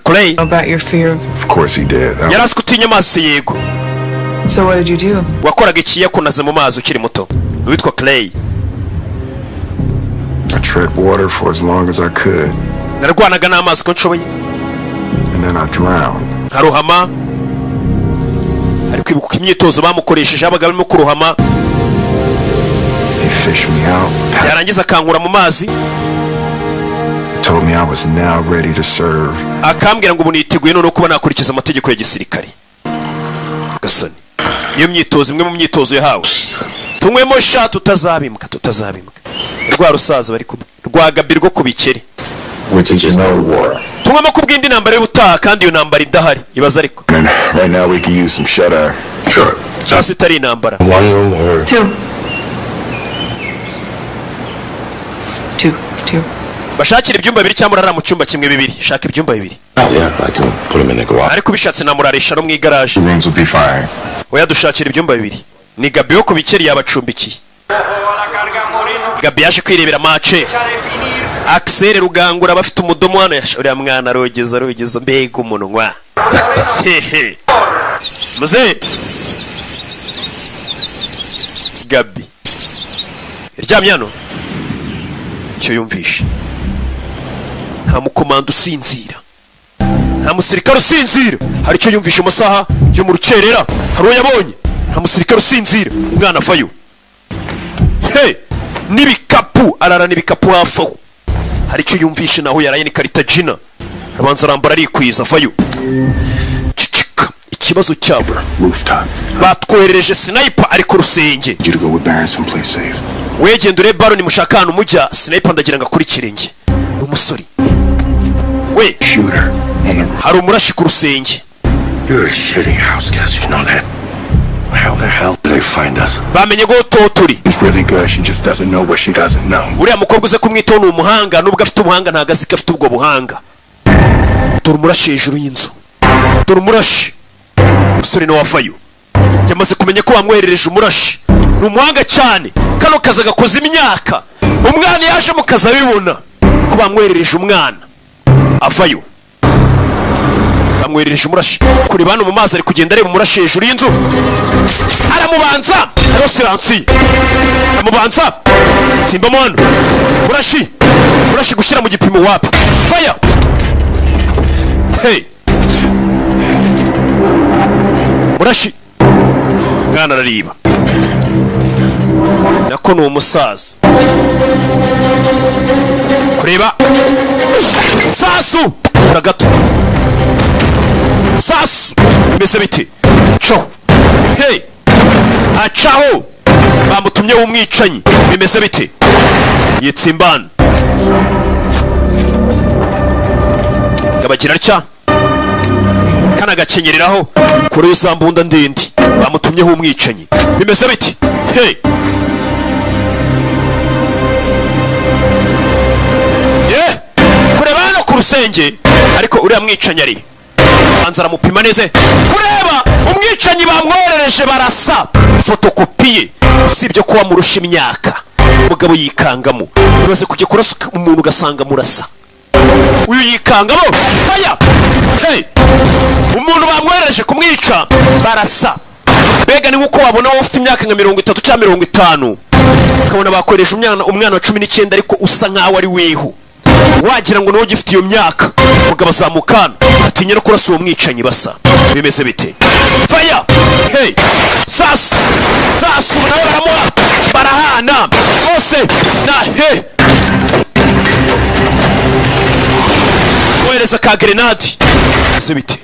Clay. About your fear of course he did. Yaraswe utinya amazi yego. So what did you do? Wakoraga iki yakunaze mu mazi ukiri muto? Witwa Clay. I tread water for as long as I could. Narwanaga n'amazi ko nshoboye. And then I drowned. Haruhama. Ariko ibuka imyitozo bamukoresheje abaga barimo kuruhama. He fished me out. Yarangiza kankura mu mazi. Told me I was now ready to serve. Akambwira ngo buniteguye none kuba nakurikiza amategeko ya gisirikare. Gasani. Iyo myitozo imwe mu myitozo yahawe. Tumwemo sha tutazabimbwa. Rwa rusaza bari rwagabirwa ku bikeri. Which is no war. Tumwemo kubwindi nambara y'ubutaha kandi iyo nambara idahari. Ibaza ariko. Right now we can use some shut eye. Sure. Cyasi tari nambara. 1 room or 2. Bashakira ibyumba bibiri cyangwa urara mu cyumba kimwe bibiri. Shaka ibyumba bibiri. Yeah, I can put him in the garage. Ariko bishatse namurarisha no mu igaraje. The rooms will be fine. Oya dushakira ibyumba bibiri. Ni Gabi yo kubikeri yabacumbikiye. Gabi yaje kwirebera match. Axel Rugangura bafite umudomo hano uriya mwana rogeza mbega umunwa. Hehe. Muze. Gabi. Iryamye hano. Cyo yumvishe. Nta mukomando usinzira. Nta musirikare usinzira. Hari cyo yumvishe amasaha yo mu rucerera. Hari yabonye. Nta musirikare usinzira. Umwana fayo. Hey! Nibikapu arara nibikapu hafaho. Hari cyo yumvishe naho yaraye ni Cartagena. Abanza arambara arikwiza fayo. Ikibazo cyabo. Rooftop. Batwerereje sniper ari ku rusenge. You to go with Baron someplace safe. Wegenda ure Baron mushakana umujya sniper ndagira ngo akuri kirenge. Umusori. We Shooter. Hari umurashi ku rusenge. You're a shitty house guest, you know that. How the hell did they find us? Bamenye go toturi. It's really good. She just doesn't know what she doesn't know. Uriya mukobwa uze kumwitaho umuhanga nubwo afite ubuhanga ntagazi afite ubwo buhanga. Dore umurashi hejuru y'inzu. Dore umurashi. Usore no wafayo. Yamaze kumenya ko bamwerereje umurashi. Ni umuhanga cyane. Kano kaza gakoze imyaka. Umwana yaje mu kaza bibona ko bamwerereje umwana. Avayo. Bamwerereje umurashi. Kuri bano mu mazi ari kugenda areba umurashi hejuru y'inzu. Aramubanza. Arosiransi. Aramubanza. Simba mwana. Murashi gushyira mu gipimo wapa. Fire. Hey. Murashi. Mwana arariba. Nako ni umusaza. Kureba. Sasu. Uragato. Sasu. Bimeze bite? Cho. Hey. Achaho. Bamutumye umwicanyi. Bimeze bite? Yitsimbana. Gabagira cya. Kana gakenyereraho kuri usambunda ndende. Bamutumyeho umwicanyi. Bimeze bite? Hey. Kureba hano ku rusenge ariko uriya mwicanyi ari banza aramupima neze kureba umwicanyi bamworereje barasa fotokopiye usibye kuba murusha imyaka umugabo yikangamo umaze kujya kurasa umuntu ugasanga murasa uyu yikangamo faya. Hey, umuntu bamwohereje kumwica barasa. Mbega ni nkuko wabona wowe ufite imyaka nka 30 cyangwa 50 ukabona bakoresha umwana wa 19 ariko usa nkaho ari weho, wagira ngo niwe ugifite iyo myaka, mugabo azamukana atinya no kurasa uwo mwicanyi basa. Bimeze bite? Faya. Hey, sasu nawe barahana bose na he. Wohereza ka grenade. Bimeze bite?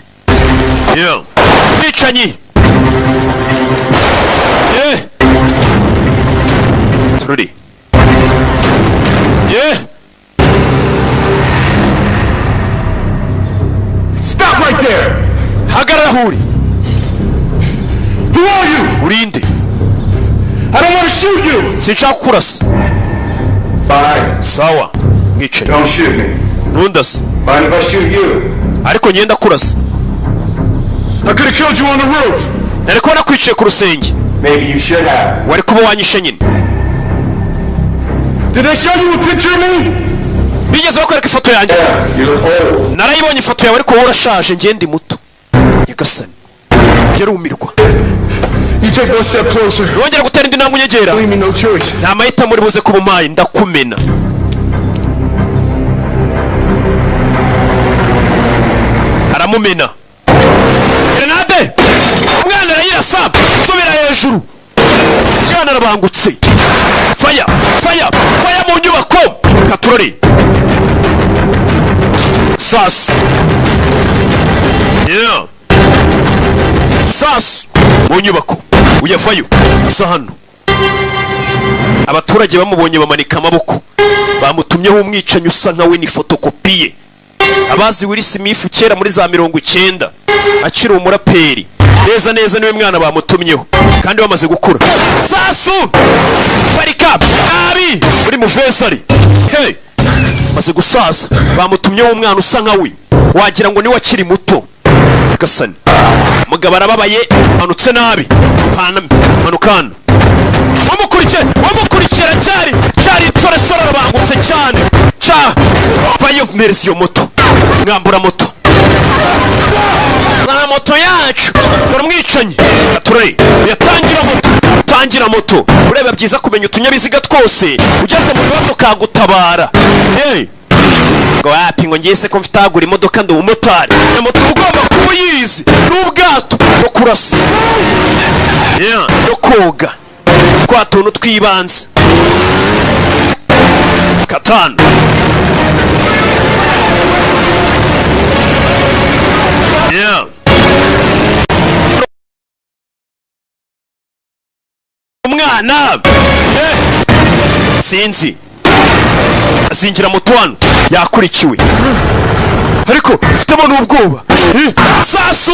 Yeah, mwicanyi. Yeah, tururi. Yeah, Stop right there! hagarara huri. Who are you? Urinde. I don't want to shoot you! Sinshaka kurasa. Fine. Sawa, mwicanyi. Don't shoot me. Nundasa. Mind if I shoot you? Ariko ngenda kurasa. I could have killed you on the roof. Nari kubona kwiciye ku rusenge. Maybe you should have. Wari kuba wanyishe nyine. Did I show you a picture of me? Bigeze bakwereka ifoto yanjye? Yeah, you look old. Narayibonye ifoto yawe ariko wowe urashaje, njye ndi muto. Nyagasani yarumirwa. You take one step closer. Wongera gutera indi ntambwe unyegera. Leave me no choice. Nta mahitamo uri buze kuba umpaye, ndakumena. Aramumena. Grenade! Umwana arayirasa, subira hejuru. Umwana arabangutse. Faya mu nyubako. Katurore. Sasu. Yeah. Sasu mu nyubako. Uyavayo. Asa hano. Abaturage bamubonye bamanika amaboko. Bamutumyeho umwicanyi usa nkawe ni fotokopiye. Abazi Will Smith kera muri za 90 akiri umuraperi. Neza niwe mwana bamutumyeho kandi bamaze gukura. Sasu! Barika! Abi! Muri muvesari. Hey! Maze gusaza. Bamutumyeho umwana usa nkawe. Wagira ngo ni wakiri muto. Gasani. Mugabo arababaye, manutse nabi. Manukana. Wamukurikira cyari tsoresora arabangutse cyane. Vayo merezi yo moto. Ngambura moto. Zana moto yacu. Dore umwicanyi. Gature. Yatangira moto. Ureba byiza kumenya utunyabiziga twose. Ugeze mu bibazo kagutabara. Hey. Ngo wapi ngo ngese ko mfitagura imodoka ndi umumotari. Na moto ugomba kuyizi. N'ubwato bwo kurasa. Yeah, no koga. Kwa tuntu twibanze. Katana. Yeah. Umwana. Sinzi. Azinjira mu twano. Yakurikiwe. Ariko ufitemo n'ubwoba. Sasu.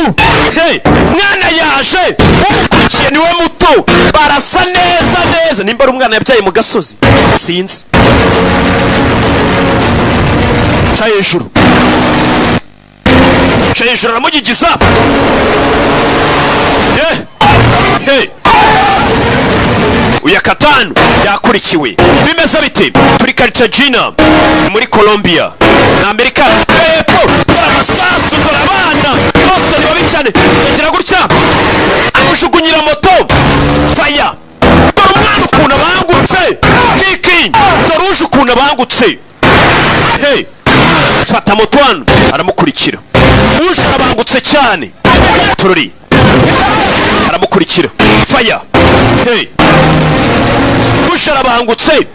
Hey, mwana yaje. Umukurikiye niwe muto. Barasa neza. Nimba ari umwana yabyaye mu gasozi. Sinzi. Chayejuru aramugigiza. Hey. Uya Katanu yakurikiwe. Bimeze bite? Turi Cartagena muri Colombia na Amerika. Amasasu dorabana bose ni babi cyane. Ngira gutya amushugunyira moto. Fire. Dore umwana ukuntu abangutse. Kiki. Dore uje ukuntu abangutse. Hey. Fata moto hano aramukurikira. Uje abangutse cyane. Tururi. Aramukurikira. Fire. Hey. Uje arabangutse.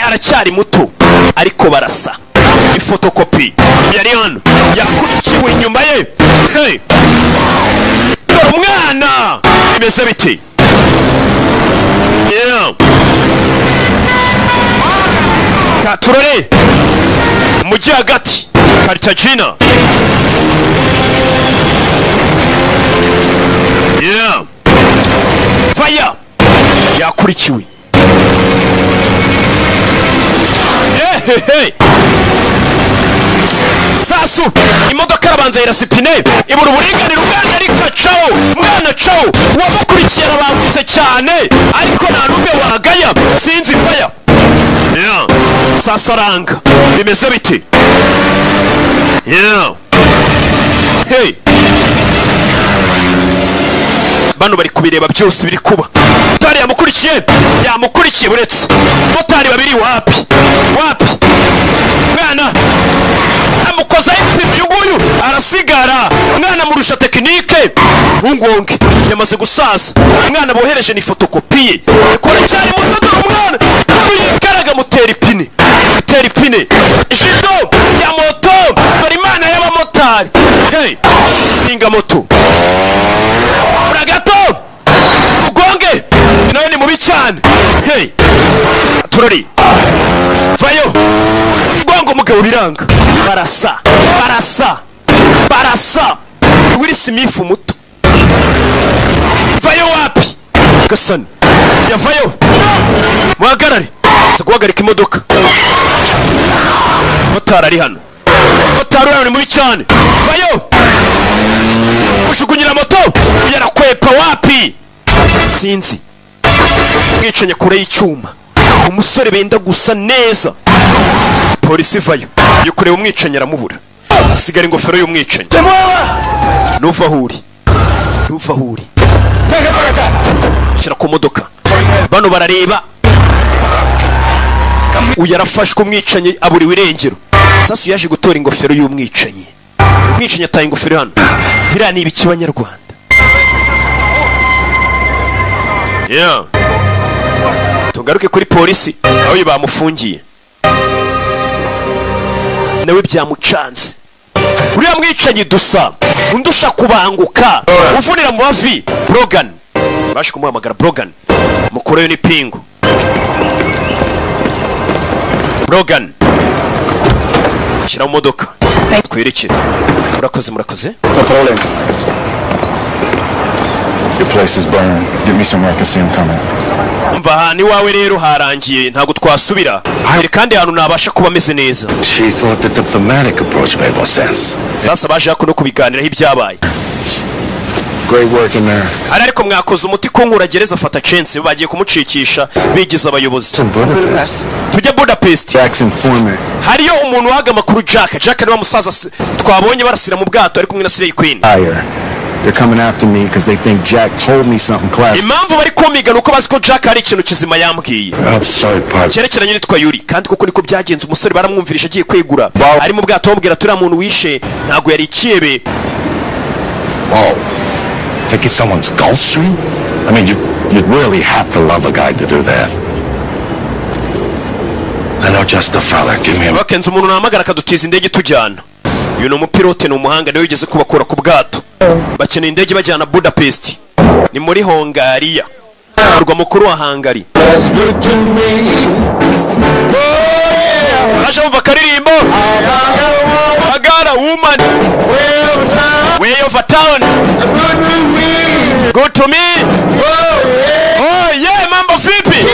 Aracyari muto ariko barasa. Ifotokopi yari hano yakurikiwe inyuma ye. Hey. Dore umwana. Bimeze bite? Yeah. Katurore. Mujyi hagati. Cartagena. Yeah. Fire. Yakurikiwe. Hey. Sasu. Imodoka arabanza irasipine. Ibura uburinganire umwana ariko cawo. Wamukurikiye arabangutse cyane. Ariko nta n'umwe wagaya. Sinzi fire. Yeah. Sasaranga. Bimeze bite? Yeah. Hey. Bano bari kubireba byose biri kuba. Motari yamukurikiye buretse. Motari babiri wapi? Mwana amukoza ipi nguyu arasigara. Mwana murusha tekinike. Ngungonge yamaze gusaza. Mwana bohereje ni fotokopiye. Kora cyane mutodo umwana. Yikaraga mutera ipine. Jido ya moto. Bari mana y'abamotari. Hey. Singa moto. Uragato. Ugonge. Nayo ni mubi cyane. Hey. Turori. Vayo. Gongo mugabo biranga. Barasa. Will Smith muto. Vayo wapi? Gasani. Ya vayo. Muhagarare. Guhagarika imodoka. Motari ari hano. Motari ni mubi cyane. Vayo. Ushukunyira moto. Yarakwepa wapi? Sinzi. Mwicenye kure y'icyuma. Umusore benda gusa neza. Polisi vayo. Yukureba umwicenye aramubura. Asigara ingofero y'umwicenye. Nuva huri. Shira ku modoka. Bano barareba. Uyarafashwe umwicenye aburiwe irengero. Sasa yaje gutora ingofero y'umwicenye. Umwicenye ataye ingofero hano. Biriya ni ibiki Banyarwanda. Yeah. Tugaruke kuri polisi aho bamufungiye. Nawe byamucanze. Uriya mwicanyi dusa undusha kubanguka uvunira mu bavi. Brogan baje kumuhamagara. Brogan mukoreyo ni pingu. Brogan shira mu modoka twerekere. Murakoze. No problem. Your place is burned. Give me some work and see him coming. Umva ni wawe rero harangiye ntago twasubira. Kandi hano nabasha kuba ameze neza. She thought the diplomatic approach made more sense. Sasa baje no kubiganiraho ibyabaye. Great work in there. Ariko mwakoze umuti ko nkuragereza fata chance bagiye kumucikisha bigize abayobozi. Tujya Budapest. Jackson informant. Hariyo umuntu waga makuru Jack ni wa musaza twabonye barasira mu bwato ari kumwe na Slay Queen. They're coming after me because they think Jack told me something classic. Impamvu bari komiga nuko bazi ko Jack hari ikintu kizima yambwiye. I'm sorry, Pop. Cyerekeranye nitwa Yuri kandi koko niko byagenze. Umusore baramwumvirisha agiye kwegura. Ari mu bwato bamubwira turi muntu wishe ntago yari ikiyebe. Wow. Take it someone's Gulfstream? I mean, you'd really have to love a guy to do that. I know just the fella. Give me a... Bakenze umuntu namagara kadutiza indege tujyana. Uyu ni umupilote ni umuhanga niwe yigeze kubakora ku bwato. Bakeneye indege bajyana Budapest. Ni muri Hungariya. Urwa mukuru wa Hungary. Aje umva karirimbo. Agara woman. Way of town. Good to me. Oh yeah, mambo vipi?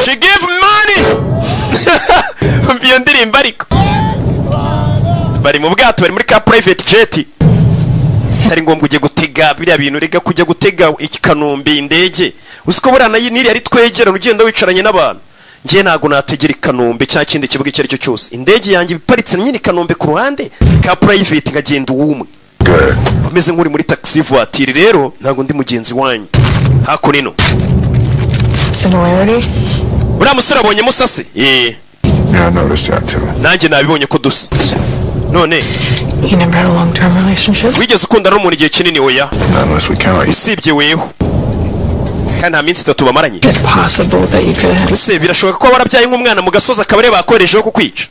She give money. Mbiyo ndirimbo ariko. Bari mu bwato bari muri ka private jet. Tari ngombwa uje gutega biriya bintu rega kujya gutega Kanombe indege. Usiko burana niri ari twegera ugenda wicaranye n'abantu. Ngiye ntago nategera Kanombe cya kindi kibuga icyo aricyo cyose. Indege yanjye biparitse nyine Kanombe ku ruhande ka private ngagenda uwumwe. Bameze nk'uri muri taxi voiture rero ntago ndi mugenzi wanyu. Hako nino. Similarity? Uriya musore abonye musase? Yeah, I noticed that too. Nanjye nabibonye ko dusa. None You never had a long-term relationship? wigeze ukundana n'umuntu igihe kinini oya? Unless we count. Usibye weho. Kandi nta minsi 3 bamaranye. It's possible that you could have... Ese birashoboka ko warabyaye nk'umwana mu gasozi akabare bakoreshejeho kukwica?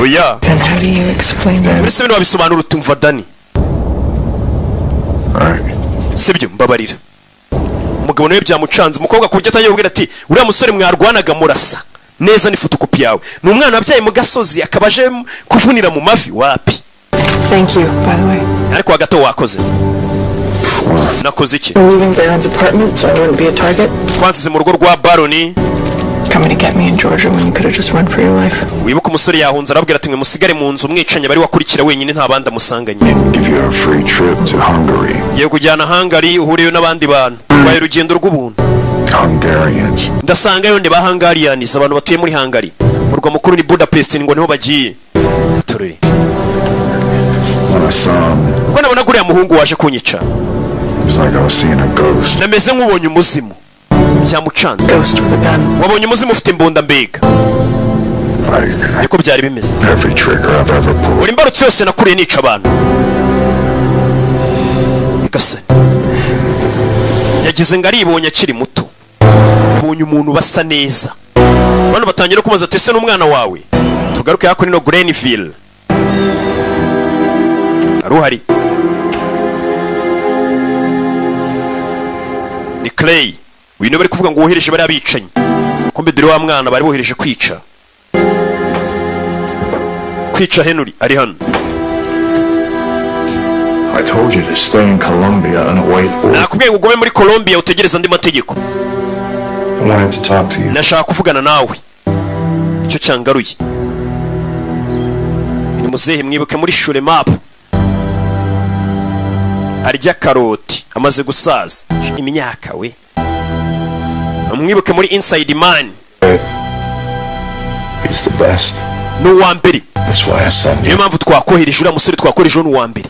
Oya. Then how do you explain that? Ese bino wabisobanura utumva Dani? Alright. Sibyo mbabarira. Umugabo nawe byamucanze umukobwa kubyo atangiye kubwira ati uriya musore mwarwanaga murasa. Neza ni fotokopi yawe. Ni umwana wabyaye mu gasozi akabaje kuvunira mu mavi wapi? Thank you, by the way. Ariko hagato wakoze. Nakoze iki? We're leaving Baron's apartment, so I wouldn't be a target. Twansize mu rugo rwa Baroni. Coming to get me in Georgia when you could have just run for your life. Wibuka umusore yahunze arabwira ati mwe musigare mu nzu umwicanye bari wakurikira wenyine nta bandi amusanganye. Give you a free trip to Hungary. Ye kujyana Hungary uhuriye n'abandi bantu. Waye urugendo rw'ubuntu. Hungarians. Ndasanga yonde ba Hungarians abantu batuye muri Hungary. Urwa mukuru ni Budapest ngo niho bagiye. Turere. when I saw him, ubwo nabona guriya muhungu waje kunyica it was like I was seeing a ghost. nameze nk'ubonye umuzimu byamucanze. Ghost with a gun. wabonye umuzimu ufite imbunda mbega niko byari bimeze. Every trigger I've ever pulled. buri mbarutso yose nakuriye nica abantu. Nyagasani yagize ngo aribonye akiri muto, abonye umuntu basa neza. Bano batangira kumaza ati ese n'umwana wawe. Tugaruke hako nino Grenville aruhari ni Clay. uyu niwe bari kuvuga ngo wohereje bari abicanyi, kumbe dore wa mwana bari bohereje kwica Henry ari hano. I told you to stay in Colombia and await orders. nakubwiye ngo ugume muri Colombia utegereza andi mategeko. I wanted to talk to you. nashaka kuvugana nawe, icyo cyangaruye. ni muzehe mwibuke muri shure map arya karoti amaze gusaza imyaka we. mwibuke muri Inside Man. He's the best. n'uwa mbere. That's why I sent niyo you. mpamvu twakohereje uriya musore twakohereje n'uwa mbere.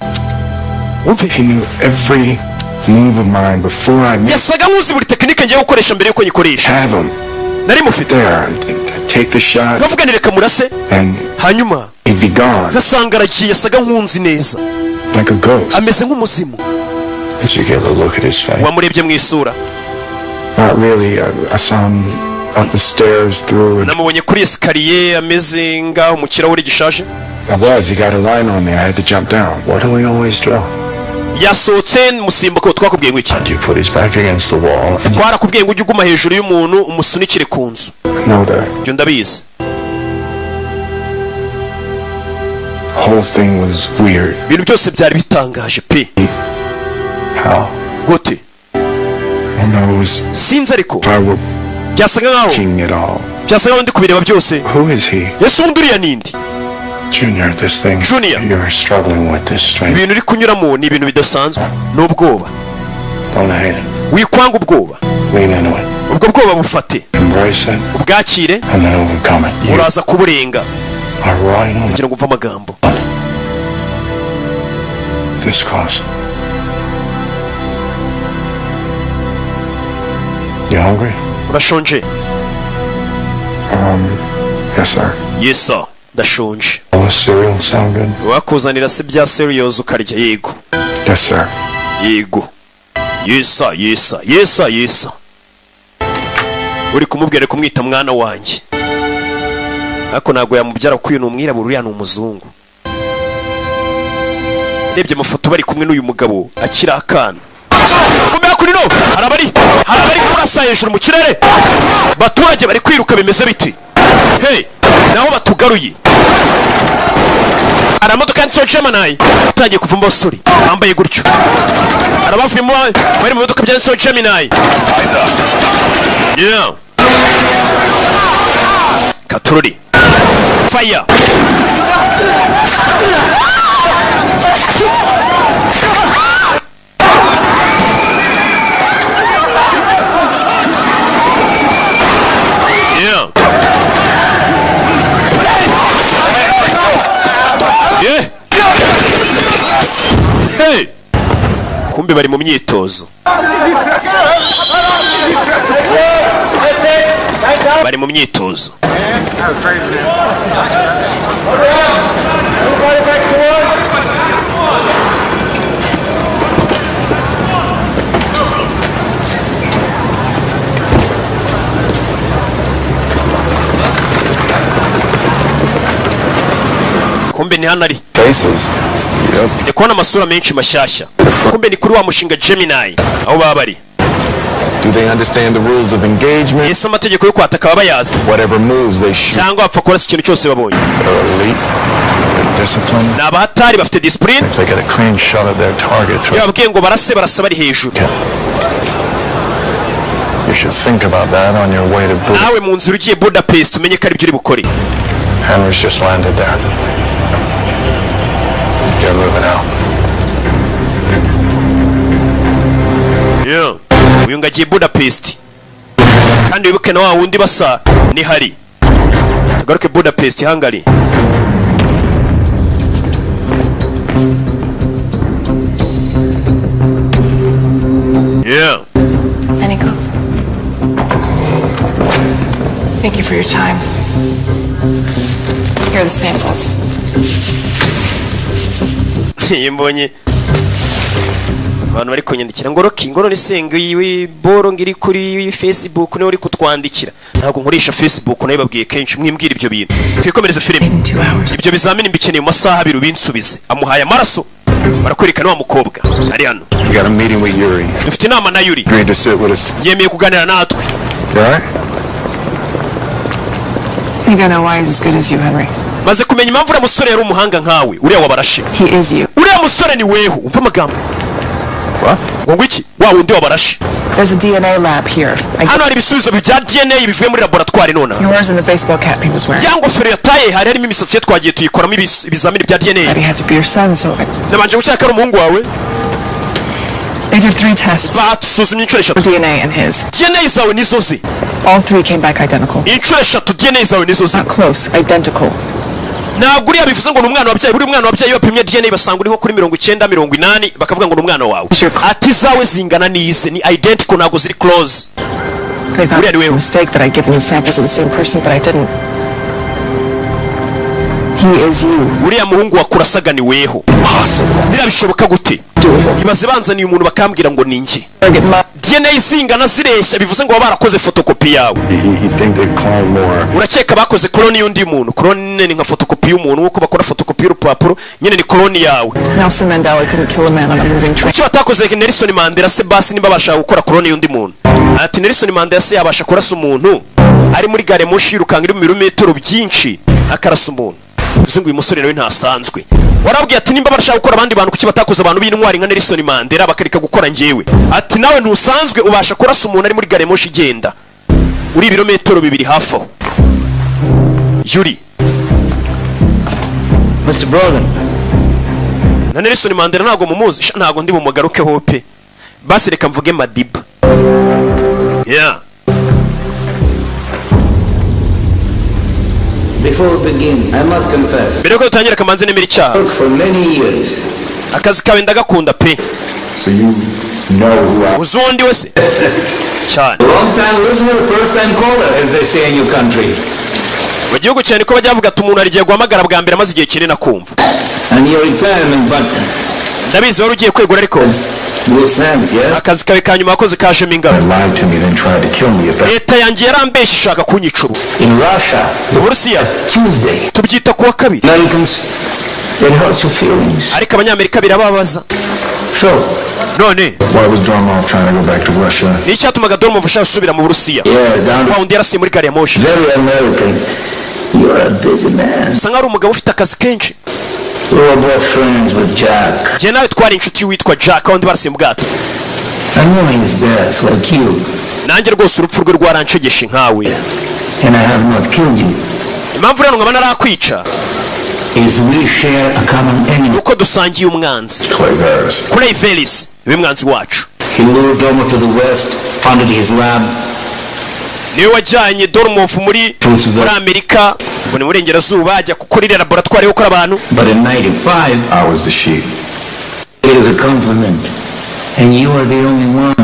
wumve He knew every move of mine before I yasaga nk'uzi buri tekinike ngiye gukoresha mbere yuko nyikoresha. have him nari mufite there. Take the shot nkavuga nireka murase and hanyuma he'd be gone ngasanga aragiye. yasaga nk'unzi neza like a ghost. ameze nk'umuzimu. Did you get a look at his face? wamurebye mu isura? Not really. I saw him up the stairs through. namubonye kuri esikariye ameze ngaho mu kirahure gishaje. He got a line on me. I had to jump down. What do we always do? yasohotse musimbuka. twakubwiye ngo iki? You put his back against the wall and twarakubwiye ngo ujye uguma hejuru y'umuntu umusunikire ku nzu. know that. ibyo ndabizi. The whole thing was weird. ibintu byose byari bitangaje pe. How? gute? I don't know. It was sinzi ariko if I were byasaga nkaho king it all. byasaga nkaho ndi kubireba byose. Who is he? yesu ubundi uriya nindi? Junior, this thing Junior. you're struggling with this strength. ibintu uri kunyuramo ni ibintu bidasanzwe. n'ubwoba Don't hate it. wikwanga ubwoba. Lean into it. ubwo bwoba bufate Embrace it ubwakire and then overcome it. You uraza kuburenga. are right on kugira ngo umve amagambo. this cause. You hungry? urashonje? Yes, sir. yes sir ndashonje. Will the cereal sound good? wakuzanira se bya serious ukarya? yego. Yes, sir. yego. yes sir yes sir yes sir yes sir. uri kumubwira kumwita mwana wanjye ariko ntabwo yamubyara kuko uyu ni umwirabura uriya ni umuzungu. urebye amafoto bari kumwe n'uyu mugabo akiri akana. fumira kuri no harabari kurasa hejuru mu kirere. baturage bari kwiruka bimeze biti. hey naho batugaruye. hari amamodoka yanditseho Gemini atangiye kuva mu basore bambaye gutyo. hari abavuyemo bari mu modoka byanditseho Gemini. yeah katururi fire. yeah yeah hey kumbe bari mu myitozo. bari mu myitozo. kumbe ni hano ari. Faces. ndi kubona amasura menshi mashyashya. kumbe ni kuri wa mushinga Gemini aho baba bari. Do they understand the rules of engagement? ese amategeko yo kwataka baba bayazi Whatever moves they shoot. cyangwa bapfa kurasa ikintu cyose babonye? They're elite. They're disciplined. ni abahatari bafite discipline. If they get a clean shot at their targets, iyo babwiye ngo barasa bari hejuru. you should think about that on your way to Budapest. nawe mu nzira ugiye Budapest umenye ko ari byo uri bukore. Henry's just landed there. Get moving out. yeah uyu ngo agiye Budapest kandi wibuke na wa wundi basa ni hari. tugaruke Budapest Hungary. Yeah. Aniko. Thank you for your time. Here are the samples. Mbonye abantu bari kunyandikira ngo Rocky ngoro nisenga yiwe boro ngiri kuri Facebook ne uri kutwandikira ntabwo nkoresha Facebook nayo babwiye kenshi mwimbwira ibyo bintu twikomereza filime ibyo bizamini mbikeneye mu masaha abiri ubinsubize amuhaye amaraso barakwerekana wa mukobwa ari hano You got a meeting with Yuri. dufite inama na Yuri Agreed to sit with us. yemeye kuganira natwe Right? I think I know why he's as good as you, Henry. maze kumenya impamvu uriya musore yari umuhanga nkawe uriya wabarashe He is you. uriya musore ni weho umva amagambo ngo iki wa wundi wabarashe There's a DNA lab here. hano hari ibisubizo bya DNA bivuye muri laboratoire nona Yours in the baseball cap he was wearing. yango fero yataye hari harimo imisatsi ye twagiye tuyikoramo ibizamini bya DNA That he had to be your son, so nabanje gucyaka ari umuhungu wawe they did 3 tests. basuzumye inshuro eshatu DNA and his. DNA zawe nizo ze All 3 came back identical. inshuro eshatu DNA zawe nizo ze Not close, identical. ntabwo uriya bivuze ngo ni umwana wabyaye buri mwana wabyaye bapimye DNA basanga uriho kuri 90-80 bakavuga ngo ni umwana wawe ati zawe zingana n'ize ni identical ntabwo ziri close They thought it was a mistake that I'd given you samples of the same person, but I didn't. He is you. uriya muhungu wakurasaga ni weho birabishoboka gute ibaze banzaniye umuntu bakambwira ngo ni njye DNA zingana zireshya bivuze ngo barakoze fotokopi yawe You think they clone more? urakeka bakoze clone y'undi muntu clone ni nka fotokopi y'umuntu nkuko bakora fotokopi y'urupapuro nyine ni clone yawe Nelson Mandela couldn't kill a man on a moving train. kuki batakoze Nelson Mandela se basi niba bashaka gukora clone y'undi muntu ati Nelson Mandela se yabasha kurasa umuntu ari muri gare moshi yirukanga iri mu birometero byinshi akarasa umuntu bivuze ngo uyu musore nawe ntasanzwe warabwiye ati nimba bashaka gukora abandi bantu kuki batakoze abantu b'intwari nka Nelson Mandela bakareka gukora njyewe ati nawe ntusanzwe ubasha kurasa umuntu ari muri gare moshi igenda uri ibirometero 2 hafi aho Yuri Mr. Brogan. na Nelson Mandela ntabwo mumuzi ntabwo ndi bumugarukeho pe basi reka mvuge Madiba yeah. Before we begin, I must confess. mbere yuko dutangira kamanzi nemera icyaha For many years. akazi kawe ndagakunda pe So you know who I... uzi undi wese cyane Long time listener, first time caller, as they say in your country. mu gihugu cyane ko bajya bavuga ati umuntu arigiye guhamagara bwa mbere amaze igihe kinini akumva And your retirement, but... ndabizi wari ugiye kwegura ariko Loose ends, yes? akazi kawe ka nyuma wakoze kajemo ingabo lied to me, then tried to kill me. If that... leta yanjye yarambeshye ishaka kunyicuru In Russia, uburusiya Tuesday. tubyita kuwa kabiri Americans, it hurts your feelings. ariko abanyamerika birababaza So, none Why was Dormov trying to go back to Russia? ni icyatumaga Dormov ashaka gusubira mu burusiya yeah, down wa undi yarasiye muri gari ya moshi very American. You're a busy man. usa nkaho ari umugabo ufite akazi kenshi We were both friends with Jack. njye nawe twari inshuti witwa Jack wundi barasiye mu bwato I know his death, like you. nanjye rwose urupfu rwe rwaranshegeshe nkawe And I have not killed you. impamvu rero nkaba narakwica Is we share a common enemy. uko dusangiye umwanzi Clay Varys. Clay Varys niwe mwanzi wacu He lured Dormo to the west, founded his lab. niwe wajyanye Dormov muri Amerika ngo ni burengerazuba ajya gukora iriya laboratwari yo gukora abantu But in 95, I was the sheep. it is a compliment. And you are the only one.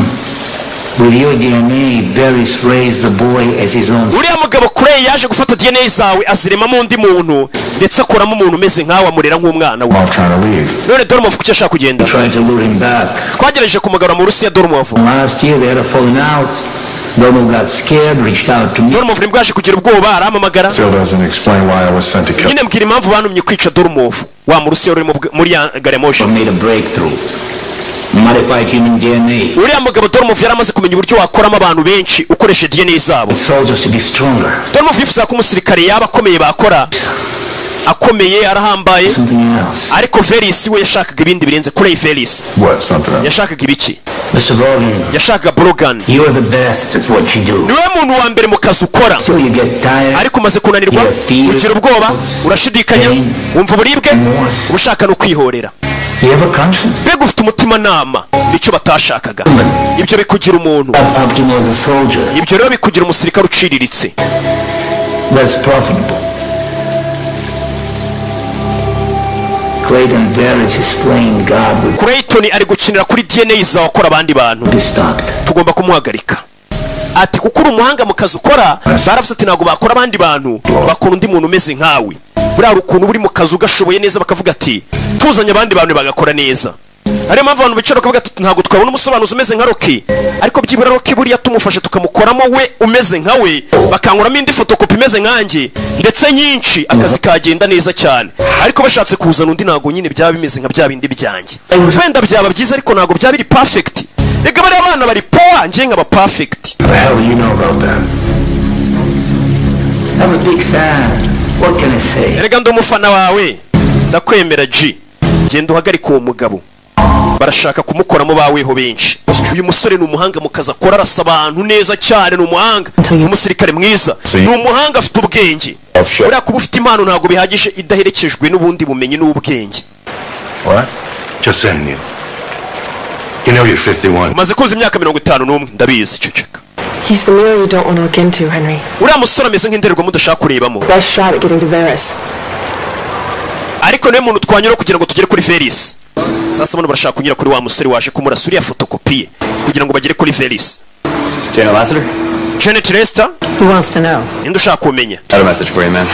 With your DNA, Varys raised the boy as his own. uriya mugabo Clay yaje gufata DNA zawe aziremamo undi muntu ndetse akoramo umuntu umeze nkawe amurera nk'umwana we Dormov trying to leave. none Dormov kuki ashaka kugenda Tried to lure him back. twagerageje kumugarura mu Rusiya Dormov Last year, they had a falling out. Dormo got scared, reached out to me. Dormov nibwo yaje kugira ubwoba arampamagara Still doesn't explain why I was sent to kill. nyine mbwira impamvu bantumye kwica Dormov wa mu Rusiya uri muri ya gari ya moshi Made a breakthrough. Modified human DNA. uriya mugabo Dormov yari amaze kumenya uburyo wakoramo abantu benshi ukoresha DNA zabo Soldiers to be stronger. Dormov yifuza ko umusirikare yaba akomeye bakora akomeye arahambaye Something else. ariko Varys we yashakaga ibindi birenze Clay Varys What? Something else? yashakaga ibiki Mr. Brogan, yashakaga Brogan you are the best at what you do. niwe muntu wa mbere mu kazi ukora Till you get tired. ariko umaze kunanirwa ugira ubwoba urashidikanya wumva uburibwe uba ushaka no kwihorera You have a conscience. mbega ufite umutimanama nicyo batashakaga ibyo bikugira umuntu Up to me as a soldier. ibyo rero bikugira umusirikare uciriritse That's profitable. Clayton Veris is playing God with Clayton ari gukinira kuri DNA za wakora abandi bantu. Tugomba kumuhagarika. Ati kuko uri umuhanga mu kazi ukora, baravuze ati ntago bakora abandi bantu, bakora undi muntu umeze nkawe. Buriya ukuntu buri mu kazi ugashoboye neza bakavuga ati tuzanye abandi bantu bagakora neza. Ariyo mpamvu abantu bicara bakavuga ati ntago twabona umusobanuzi umeze nka Rocky, ariko byibura Rocky buriya tumufashe tukamukoramo we umeze nkawe, bakankuramo indi fotokopi imeze nkanjye ndetse nyinshi, akazi kagenda neza cyane. Ariko bashatse kuzana undi ntago nyine byaba bimeze nka bya bindi byanjye. Wenda byaba byiza ariko ntago byaba biri perfect. Rega bari abana bari power nje nkaba perfect. What the hell do you know about that? I'm a big fan. What can I say? Rega ndo mufana wawe. Ndakwemera G. Genda uhagarika uwo mugabo. Barashaka kumukoramo baweho benshi. Uyu musore ni umuhanga mu kazi akora, arasa abantu neza cyane, ni umuhanga. Umusirikare mwiza. Ni umuhanga afite ubwenge. Uriya kuba ufite impano ntago bihagije idaherekejwe n'ubundi bumenyi n'ubwenge. What? Just saying you. You know you're 51. Umaze kuza imyaka 51 ndabizi ceceka. He's the mirror you don't want to look into, Henry. Uriya musore ameze nk'indererwamo udashaka kurebamo. Best shot at getting to Veris. Ariko niwe muntu twanyura kugira ngo tugere kuri Veris. Sasa bano barashaka kunyura kuri wa musore waje kumurasa uriya fotokopiye kugira ngo bagere kuri Veris. Janet Lassiter? Janet Lester? Who wants to know? Ninde ushaka kumenya? I have a message for you, man.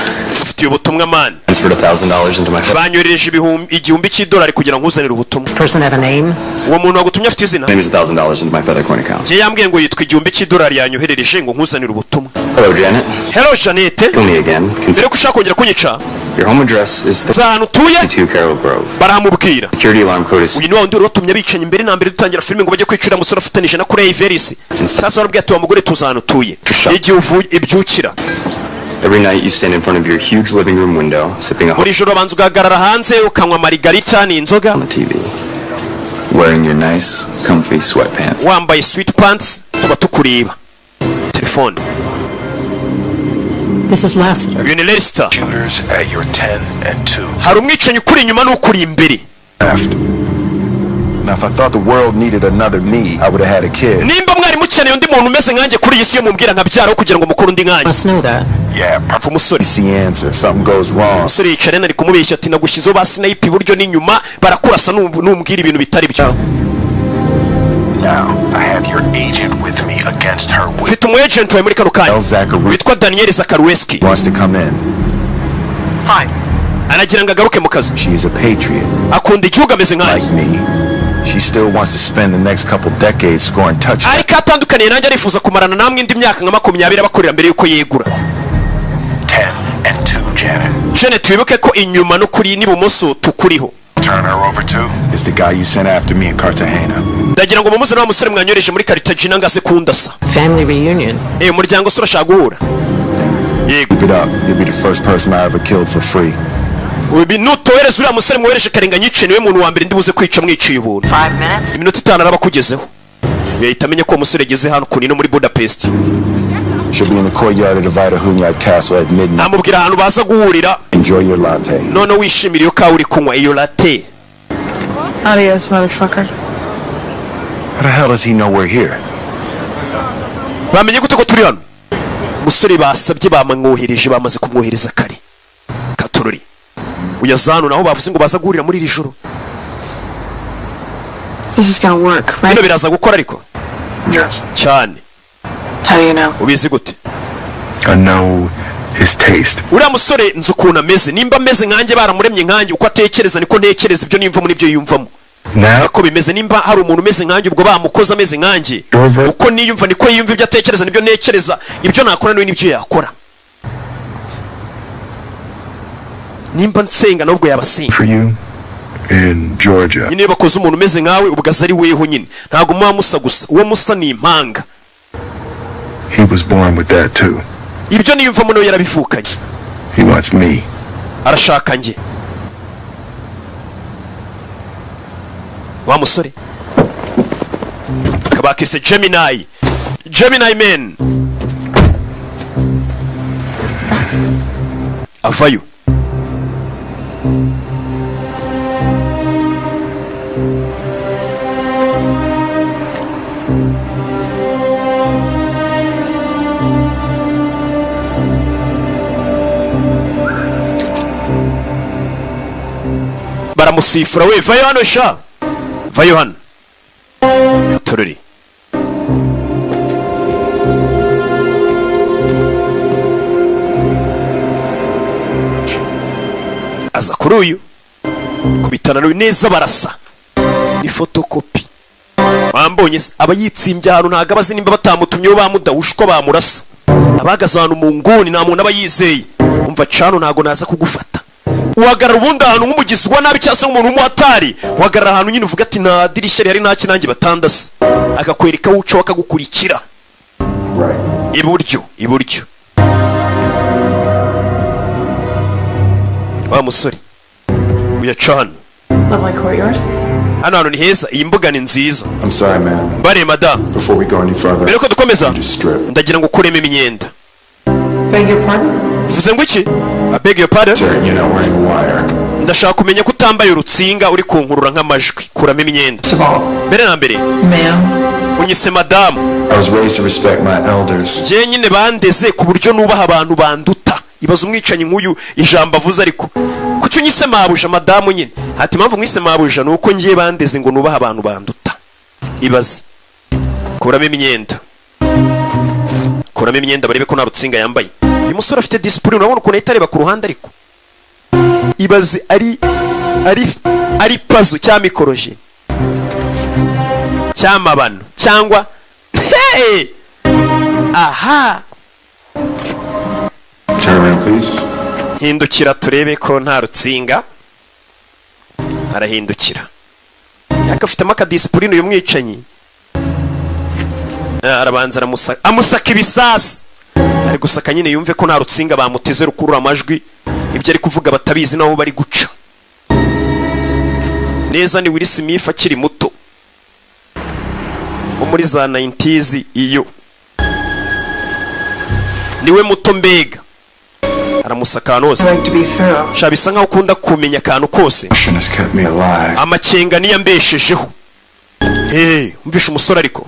Ufite ubutumwa man. Transferred $1,000 into my phone. Banyohereje igihumbi cy'idolari kugira ngo uzanire ubutumwa. Person have a name? Uwo muntu wagutumye afite izina? Name is $1,000 into my Feathercoin account. Je yambwiye ngo yitwa igihumbi cy'idolari yanyoherereje ngo nkuzanire ubutumwa. Hello, Janet. Hello, Janet. Kill me again. Mbere kushaka kongera kunyica. Your home address is 32 Carroll Grove. Baramubwira. Security alarm code is. Uyu ni wundi urotumye abicanyi imbere na mbere dutangira filime ngo bajye kwicura musore afatanije na kure Veris. Sasa barabwiye ati wa mugore tuzanutuye. Igihe uvuye ibyukira. Every night you stand in front of your huge living room window sipping a buri joro banza ugahagarara hanze ukanywa margarita n'inzoga on the TV. Wearing your nice comfy sweatpants. Wambaye sweat pants tuba tukureba. Telefone. This is Lassiter. Uyu ni Lester. Shooters at your 10 and 2. Hari umwicanyi ukuri inyuma n'ukuri imbere. Now if I thought the world needed another me, I would have had a kid. Nimba mwari mukeneye undi muntu umeze nkanjye kuri iyi si yo mumbwira nkabyara kugira ngo mukuru ndi nkanjye. Must know that. Yeah, papa umusore. It's the answer. Something goes wrong. Umusore yicara nari kumubeshya ati nagushyizeho ba snipe iburyo n'inyuma barakurasa numbwira ibintu bitari byo. Now, I have your agent with me against her will. Mfite umu agent wawe muri kano kanya. Witwa Daniel Zakaruweski. Wants to come in. Fine. Anagira ngo agaruke mu kazi. She is a patriot. Akunda igihugu ameze nkanjye. Like me. She still wants to spend the next couple decades scoring touchdowns. Ariko atandukaniye nanjye arifuza kumarana namwe indi myaka nka 20 abakorera mbere yuko yegura. 10 and 2, Janet. Janet, wibuke ko inyuma no kuri n'ibumoso tukuriho. Turn her over to is the guy you sent after me in Cartagena. Ndagira ngo mumuze na musore mwanyoreje muri Cartagena ngase kundasa. Family reunion. Umuryango sura shagura. Yego. Keep it up. You'll be the first person I ever killed for free. Ubi nutohereza uriya musore mwohereje karenga nyice niwe muntu wa mbere ndibuze kwica mwiciye ubuntu. 5 minutes. Iminota 5 araba kugezeho. Yahita amenya ko umusore ageze hano kuni no muri Budapest. She'll be in the courtyard of the Vitahunyad Castle at midnight. Amubwira ahantu baza guhurira. Enjoy your latte. None wishimira iyo kawe uri kunywa iyo latte. Adios, motherfucker. How the hell does he know we're here? Bamenye gute ko turi hano? Musore basabye bamwohereje bamaze kumwohereza kare. Katorori. Uyazano naho bavuze ngo baza guhurira muri iri joro. This is gonna work, right? Bino biraza gukora ariko. Yes. Cyane. How do you know? Ubizi gute? I know his taste. Uriya musore nzi ukuntu ameze, nimba ameze nkanjye baramuremye nkanjye uko atekereza niko ntekereza ibyo nimva muri ibyo yumvamo. Nako bimeze nimba hari umuntu umeze nkanjye ubwo bamukoza ameze nkanjye uko niyumva niko yiyumva ibyo atekereza nibyo ntekereza ibyo nakora niwe nibyo yakora. Nimba nsenga nubwo yabasenga for you in Georgia. Nyine bakoze umuntu umeze nkawe ubwo ari weho nyine ntago muba musa gusa uwo musa ni impanga. He was born with that too. Ibyo niyumva muno yarabivukanye. He wants me. Arashaka nje. Wa musore kabakise Gemini man avayo. aramusifura, we vayo hano sha, vayo hano tururi. Aza kuri uyu kubitana neza barasa ni fotokopi. Bambonye aba yitsimbye ahantu ntago abazi nimba batamutumye bamudahushwa bamurasa. Abagaze ahantu mu nguni nta muntu aba yizeye. Umva cano ntago naza kugufata. Uhagarara ubundi ahantu nk'umugizi wa nabi cyangwa se umuntu w'umuhatari. Uhagarara ahantu nyine uvuga ati nta dirishya rihari nta kinange batandasa. Akakwereka uco akagukurikira. Iburyo. Wa musore. Uya cano. Lovely courtyard. Hano hantu ni heza, iyi mbuga ni nziza. I'm sorry, man. Bare madam. Before we go any further, mbere ko dukomeza ndagira ngo ukuremo imyenda. Beg your pardon? Uvuze ngo iki? I beg your pardon? sir, you're not wearing a wire. Ndashaka kumenya ko utambaye urutsinga uri kunkurura nk'amajwi. Kuramo imyenda. Mbere na mbere. Ma'am. Unyise madam. I was raised to respect my elders. Je nyine bandeze ku buryo nubaha abantu banduta. Ibaza umwicanyi nk'uyu ijambo avuze ariko. Kuki unyise mabuja madamu nyine? Ati mpamvu mwise mabuja nuko ngiye bandeze ngo nubaha abantu banduta. Ibaze. Kuramo imyenda. Kuramo imyenda barebe ko nta rutsinga yambaye. Uyu musore afite discipline, urabona ukuntu yitareba ku ruhande ariko. Ibaze ari pazo cya mikoroje. Cyamabano cyangwa hey! Aha. Turn around, please. Hindukira turebe ko nta rutsinga. Arahindukira. Yakafitemo akadisipurine uyu mwicanyi. Arabanza amusaka ibisasu. Ari gusaka nyine yumve ko nta rutsinga bamuteze rukurura amajwi. Ibyo ari kuvuga batabizi naho bari guca. Neza ni Will Smith akiri muto. Muri za 90s iyo. Niwe muto mbega. Aramusaka nose. Shabisa nkaho ukunda kumenya akantu kose. Amakenga niyo yambeshejeho. Umvisha umusore ariko.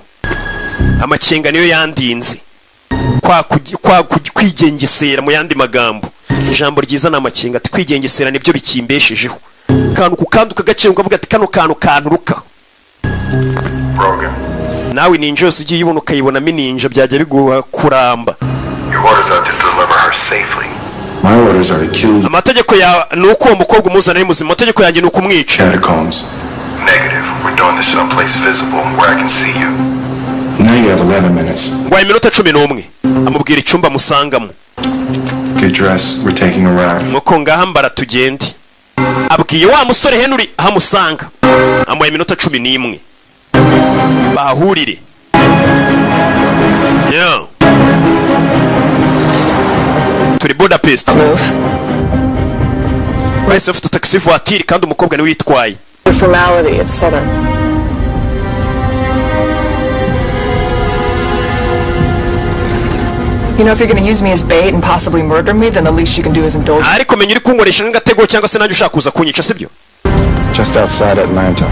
Amakenga niyo yandinze. Kwigengesera mu yandi magambo. Ijambo ryiza n'amakenga ati kwigengesera nibyo bikimbeshejeho. Kantu kukanduka gace ukavuga ati kano kantu kanturuka. Nawe ninja yose ugiye ubona ukayibona mininja byajya biguha kuramba. My orders are to kill. Amategeko ya nuko uwo mukobwa umuzana ari muzima. Amategeko yanjye nuko umwica. Catacombs. Negative. We're doing this someplace visible where I can see you. Now you have 11 minutes. Wa iminota 11. Amubwira icyumba musangamo. Get dressed. We're taking a ride. Nuko ngahambara tugende. Abwiye wa musore Henry ahamusanga. Amuha iminota 11. Bahurire. Yeah. Turi Budapest. Wese ufite taxi voiture kandi umukobwa ni witwaye. The formality, it's southern. You know, if you're going to use me as bait and possibly murder me, then the least you can do is indulge. Ariko menya uri kunkoresha nk'agatego cyangwa se nanjye ushaka kuza kunyica sibyo? Just outside Atlanta.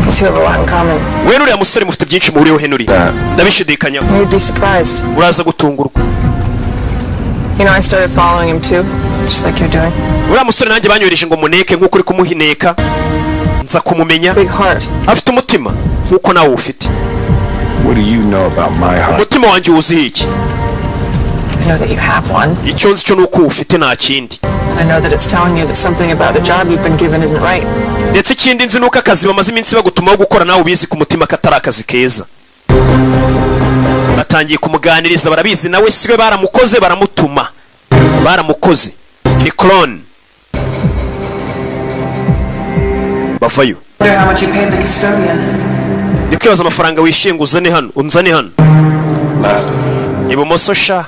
You two have a lot in common. We nuriya musore mufite byinshi muhuriyeho Henry. Ndabishidikanya. You'd be surprised. Uraza gutungurwa. You know, I started following him too, just like you're doing. Uriya musore nanjye banyohereje ngo muneke nk'uko uri kumuhineka. Nza kumumenya. Big heart. Afite umutima nk'uko nawe ufite. What do you know about my heart? Umutima wanjye uzi iki? I know that you have one. Icyo nzi cyo nuko ufite nta kindi. I know that it's telling you that something about the job you've been given isn't right. Ndetse ikindi nzi nuko akazi bamaze iminsi bagutumaho gukora nawe ubizi ku mutima katari akazi keza. Batangiye kumuganiriza barabizi nawe siwe baramukoze baramutuma. Baramukoze. Ni clone. Bavayo. How much you paid the custodian? Nikibaza amafaranga wishyuye ngo uzane hano, unzane hano. Left. Ibumoso sha.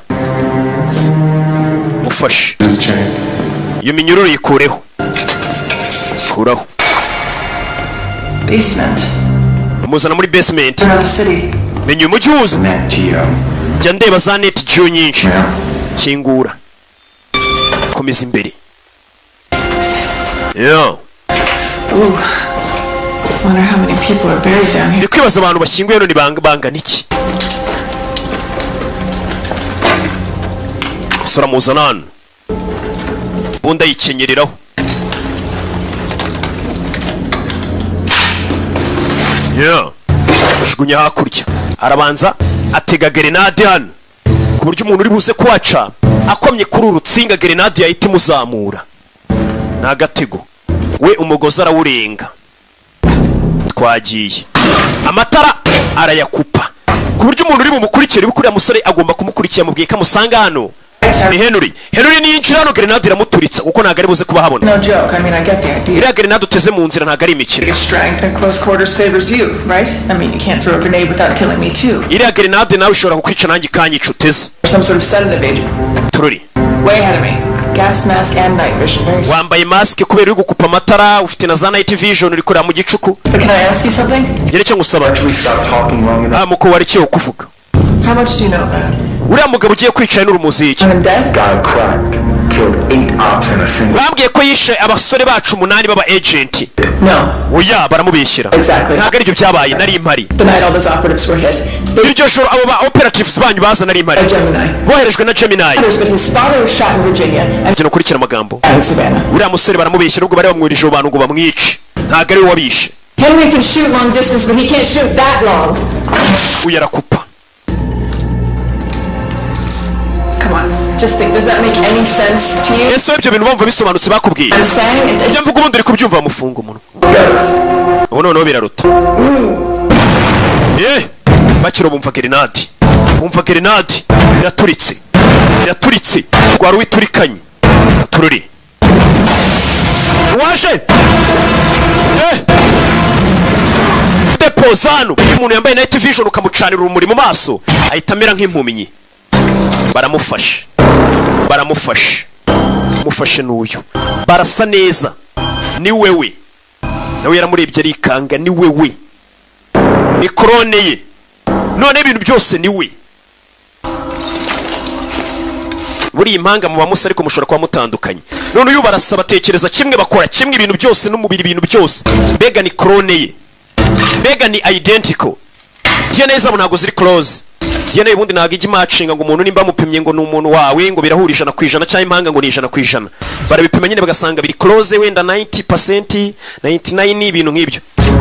Mufashe. Iyo minyururu yikureho. Kuraho. Basement. Muzana muri basement. City. Menye umujyi wuze. Net Geo. Jya ndeba za net Geo nyinshi. Kingura. Komeza imbere. Yeah. Ooh. Wonder how many people are buried down here. Nikwibaza abantu bashyinguye none bangana iki? Sora muzana hano. Bunda yikenyereraho. ajugunya hakurya, arabanza atega gerenade hano ku buryo umuntu uri buze kuhaca akomye kuri urutsinga gerenade yahita imuzamura. Ni agatego, we umugozi arawurenga. Twagiye, amatara arayakupa ku buryo umuntu uri bumukurikire bikuriya musore agomba kumukurikira mubwiye ko amusanga hano. Ni Henry niyinjira hano gerenade iramuturitsa kuko ntago ari buze kuba habona. Iriya gerenade uteze mu nzira ntago ari imikino. Iriya gerenade nawe ushobora kukwica nanjye kanyica uteze. Tururi wambaye mask kubera uri gukupa amatara, ufite na za night vision uri kureba mu gicuku. Ngere cyo ngusaba muko wari cyo kuvuga. How much do you know about it? Uriya mugabo ugiye kwicara n'urumuziki bambwiye ko yishe abasore bacu 8 baba agent. Oya baramubeshyira, ntabwo aribyo byabaye, nari impari iryo joro abo ba operatives banyu baza nari impari boherejwe na Gemini. Kino kurikira amagambo, uriya musore baramubeshyira ubwo bari bamwirije abantu ngo bamwice, ntabwo ari we wabishe. Henry can shoot long distance but he can't shoot that long. Uyarakupa. Come on, just think, does that make any sense to you? Ese ibyo bintu bumva bisobanutse bakubwiye? Ibyo mvuga ubundi uri kubyumva mufunga umuntu. Noneho biraruta. Bakiro bumva gerenade. Bumva gerenade iraturitse rwari witurikanye. Tururi waje depozano umuntu yambaye night vision ukamucanira urumuri mu maso ahita amera nk'impuminyi. Baramufashe n'uyu barasa neza, ni wewe nawe yaramurebye arikanga, ni wewe, ni korone ye, none ibintu byose ni we. Buri impanga mu bamusa ariko mushobora kuba mutandukanye. None uyu barasaba tekereza kimwe, bakora kimwe, ibintu byose n'umubiri, ibintu byose. Mbega ni korone ye, mbega ni identical. DNA zabo ntago ziri close. DNA ubundi ntago ijya matchinga ngo umuntu nimba mupimye ngo ni umuntu wawe ngo birahurije na kwijana cyangwa impanga ngo ni 100%. Barabipima nyine bagasanga biri close wenda 90%, 99 ibintu nk'ibyo.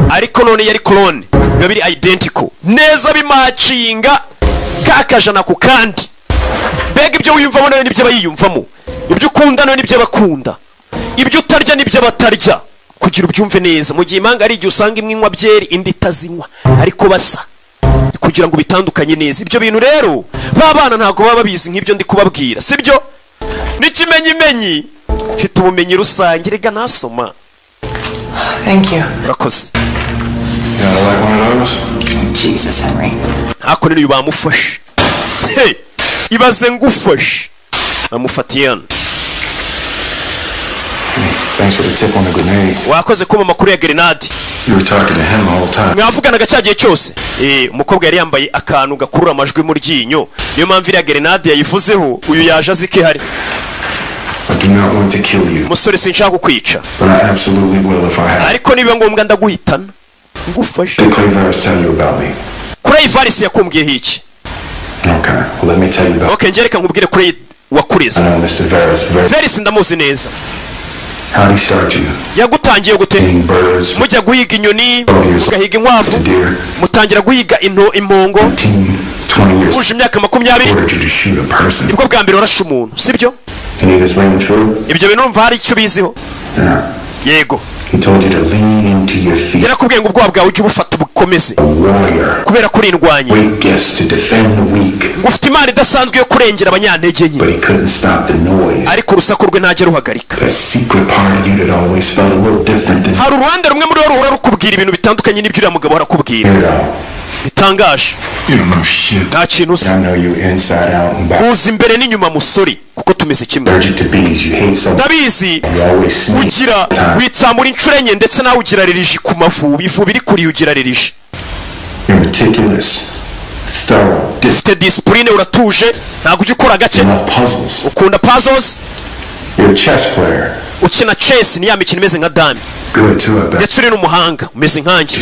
Ariko none yari clone, biba biri identical. Neza bimatchinga kakajana ku kandi. Mbega ibyo wiyumvamo nawe nibyo bayiyumvamo. Ibyo ukunda nawe nibyo bakunda. Ibyo utarya nibyo batarya. Kugira ubyumve neza. Mu gihe impanga ari igihe usanga imwinywa byeri indi tazinywa ariko basa. Kugira ngo bitandukanye neza. Ibyo bintu rero babana ntago baba babizi nk'ibyo ndi kubabwira, sibyo? N'ikimenyimenyi mfite ubumenyi rusange rega nasoma. Thank you. Rakoze. You gotta like one of those? Jesus, Henry. Hako nini bamufashe. Ibaze ngufashe. Bamufatiyana. Thanks for the tip on the grenade. Wakoze kuma makuru ya grenade. You were talking to him the whole time. Mwavugana gacagiye cyose. Umukobwa yari yambaye akantu gakurura amajwi mu ryinyo. Niyo mpamvu iriya grenade yayivuzeho, uyu yaje azike hari. I do not want to kill you. Musore sinshaka kukwica. But I absolutely will if I have. Ariko niba ngombwa ndaguhitana. Ngufashe. Did Claivirus tell you about me? Claivirus yakumbwiye hiki? Okay, well let me tell you about. Okay, ngereka nkubwire kuri wakureze. I know Mr. Varys ndamuzi neza. How did he start you? Yagutangiye gute? Mujya guhiga inyoni, ugahiga inkwavu, mutangira guhiga impongo. 20 years. Uje imyaka 20. Nibwo bwa mbere warashe umuntu, sibyo? Ibyo bintu umva hari icyo biziho? Yego. He told you to lean into your feet. Yarakubwiye ngo ubwoba bwawe ujye ubufata bukomeze. Kubera kuri indwanye. Great gifts to defend the weak. Ngufite imana idasanzwe yo kurengera abanyantege nke. But he couldn't stop the noise. Ariko urusaku rwe ntajya ruhagarika. The secret part of you that always felt a little different than. Hari uruhande rumwe muri ruhora rukubwira ibintu bitandukanye n'ibyo uriya mugabo arakubwira. Bitangaje. You don't know shit. Nta kintu uzi. I know you inside out and back. Uzi imbere n'inyuma musori kuko tumeze kimwe. Allergic to bees, you hate something. Ndabizi. Ugira witsamura incuro enye ndetse nawe ugira ririji ku mavubi. Ivubi iri kuri ugira ririji. You're meticulous, thorough, ufite discipline, uratuje, ntabwo ujya ukora gake. puzzles. Ukunda puzzles. You're a chess player. ukina chess ni ya mikino imeze nka dame ndetse uri n'umuhanga umeze nkanjye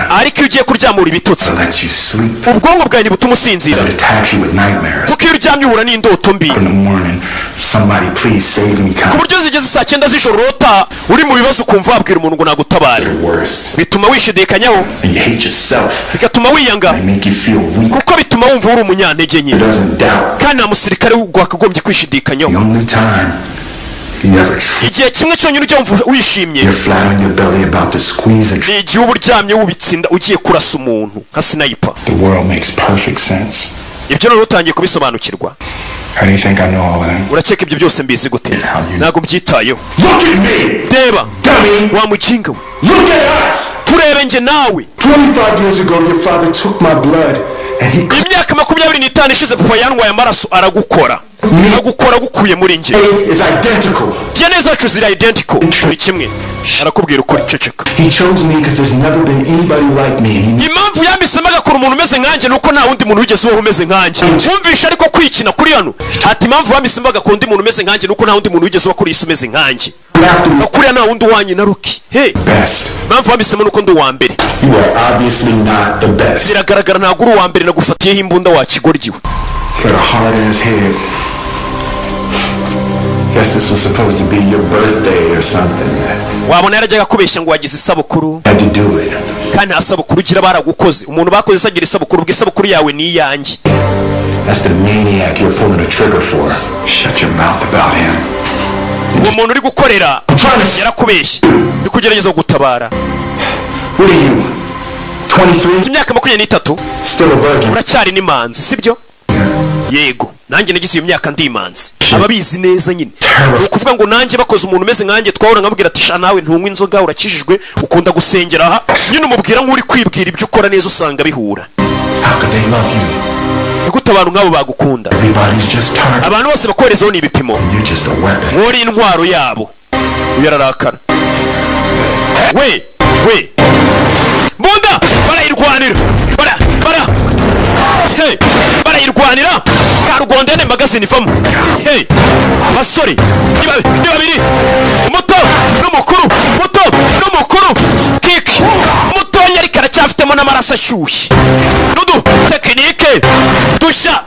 ariko iyo ugiye kuryamura ibitotsi ubwonko bwawe ntibutuma usinzira kuko iyo uryamye uhura n'indoto mbi ku buryo zigeze saa 9 z'ijoro urota uri mu bibazo ukumva wabwira umuntu ngo nagutabare bituma wishidikanyaho bigatuma wiyanga kuko bituma wumva uri umunyantege nke kandi nta musirikare wakagombye kwishidikanyaho igihe kimwe cyonyine ujya wumva wishimye ni igihe uba uryamye wubitsinda ugiye kurasa umuntu nka sniper. Ibyo rero utangiye kubisobanukirwa. Urakeka ibyo byose mbizi gute? Ntago mbyitayeho. Deba wa mukinga we. Turebe nje nawe. 25 years ago your father took my blood and he imyaka 25 ishize papa yanwaye amaraso aragukora gukuye muri nje is identical. Gene zacu ziri identical turi kimwe arakubwira ukuri ceceka. He chose me because there's never been anybody like me. Impamvu yambisema agakora umuntu umeze nkanje nuko nta wundi muntu wigeze ubaho umeze nkanje. Wumvisha ariko kwikina kuri hano ati impamvu yambisema agakora undi muntu umeze nkanje nuko nta wundi muntu wigeze uba kuri isi umeze nkanje. Akuri nta wundi wanyi na Ruki. Hey best. Impamvu yambisema nuko ndi uwa mbere. You are obviously not the best. Biragaragara ntabwo uri uwa mbere nagufatiyeho imbunda wakigoryiwe. Got a hard ass head. Guess this was supposed to be your birthday or something. Wabona yarajyaga kubeshya ngo wagize isabukuru. Had to do it. Kandi asabukuru gira baragukoze. Umuntu bakoze sagira isabukuru bw'isabukuru yawe ni yanjye. That's the maniac you're pulling a trigger for. Shut your mouth about him. Uwo muntu uri gukorera yarakubeshye. Bikugerageza gutabara. Who are you? 23? Imyaka 23. Still a virgin. Uracyari n'imanzi, sibyo? Yego. Nanjye nagize iyo myaka ndi imanzi. Ababizi neza nyine. Ukuvuga ngo nanjye bakoze umuntu umeze nkanjye twahora nkabwira ati sha nawe ntunywa inzoga urakijijwe ukunda gusengera aha. Nyine umubwira nk'uri kwibwira ibyo ukora neza usanga bihura. How could they love you? Nikuta abantu nk'abo bagukunda. Abantu bose bakorezeho ni ibipimo. Wori intwaro yabo. Uyararakara. We. Bunda barayirwanira. Bara. Hey, barayirwanira. Karugondene magazine ivamo. Hey, basori. Ni babiri. Umuto n'umukuru. Kiki. Mutonya ariko aracyafitemo n'amaraso ashyushye. Nudu tekinike. Dusha.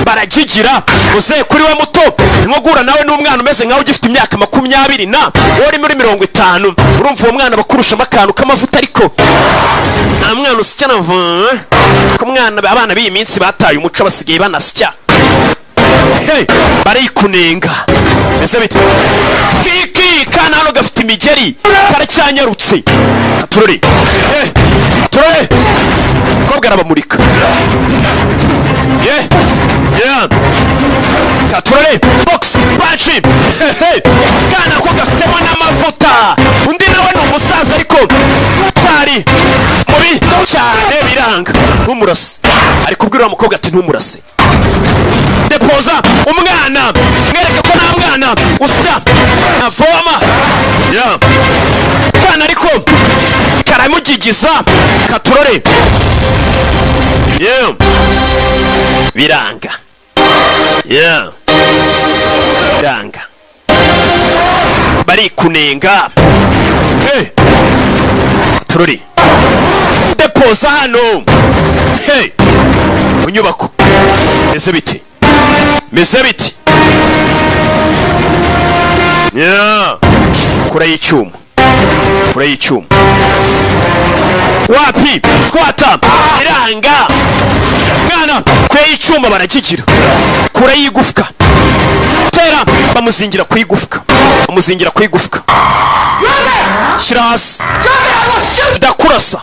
Baragigira uze kuri we muto nko gura nawe n'umwana umeze nkaho ugifite imyaka 20 na uri muri 50 urumva uwo mwana bakurusha amakanu k'amavuta ariko nta mwana usicyana ko mwana abana b'iyi minsi bataye umuco basigaye banasya. Hey barikunenga ese bite kiki kana hano gafite imigeri karacyanyarutse turore kobwa arabamurika turore box bachi kana ko gafitemo n'amavuta undi nawe ni umusaza ariko cyari mubi cyane biranga ntumurase ari kubwira umukobwa ati ntumurase depoza umwana mwereke ko nta mwana usya avoma kana ariko karamugigiza katurore biranga biranga barikunenga turore depoza hano mu nyubako meze biti kura y'icyuma wapi squata iranga mwana kwe y'icyuma barakigira kura y'igufwa tera bamuzingira ku igufwa shirasi ndakurasa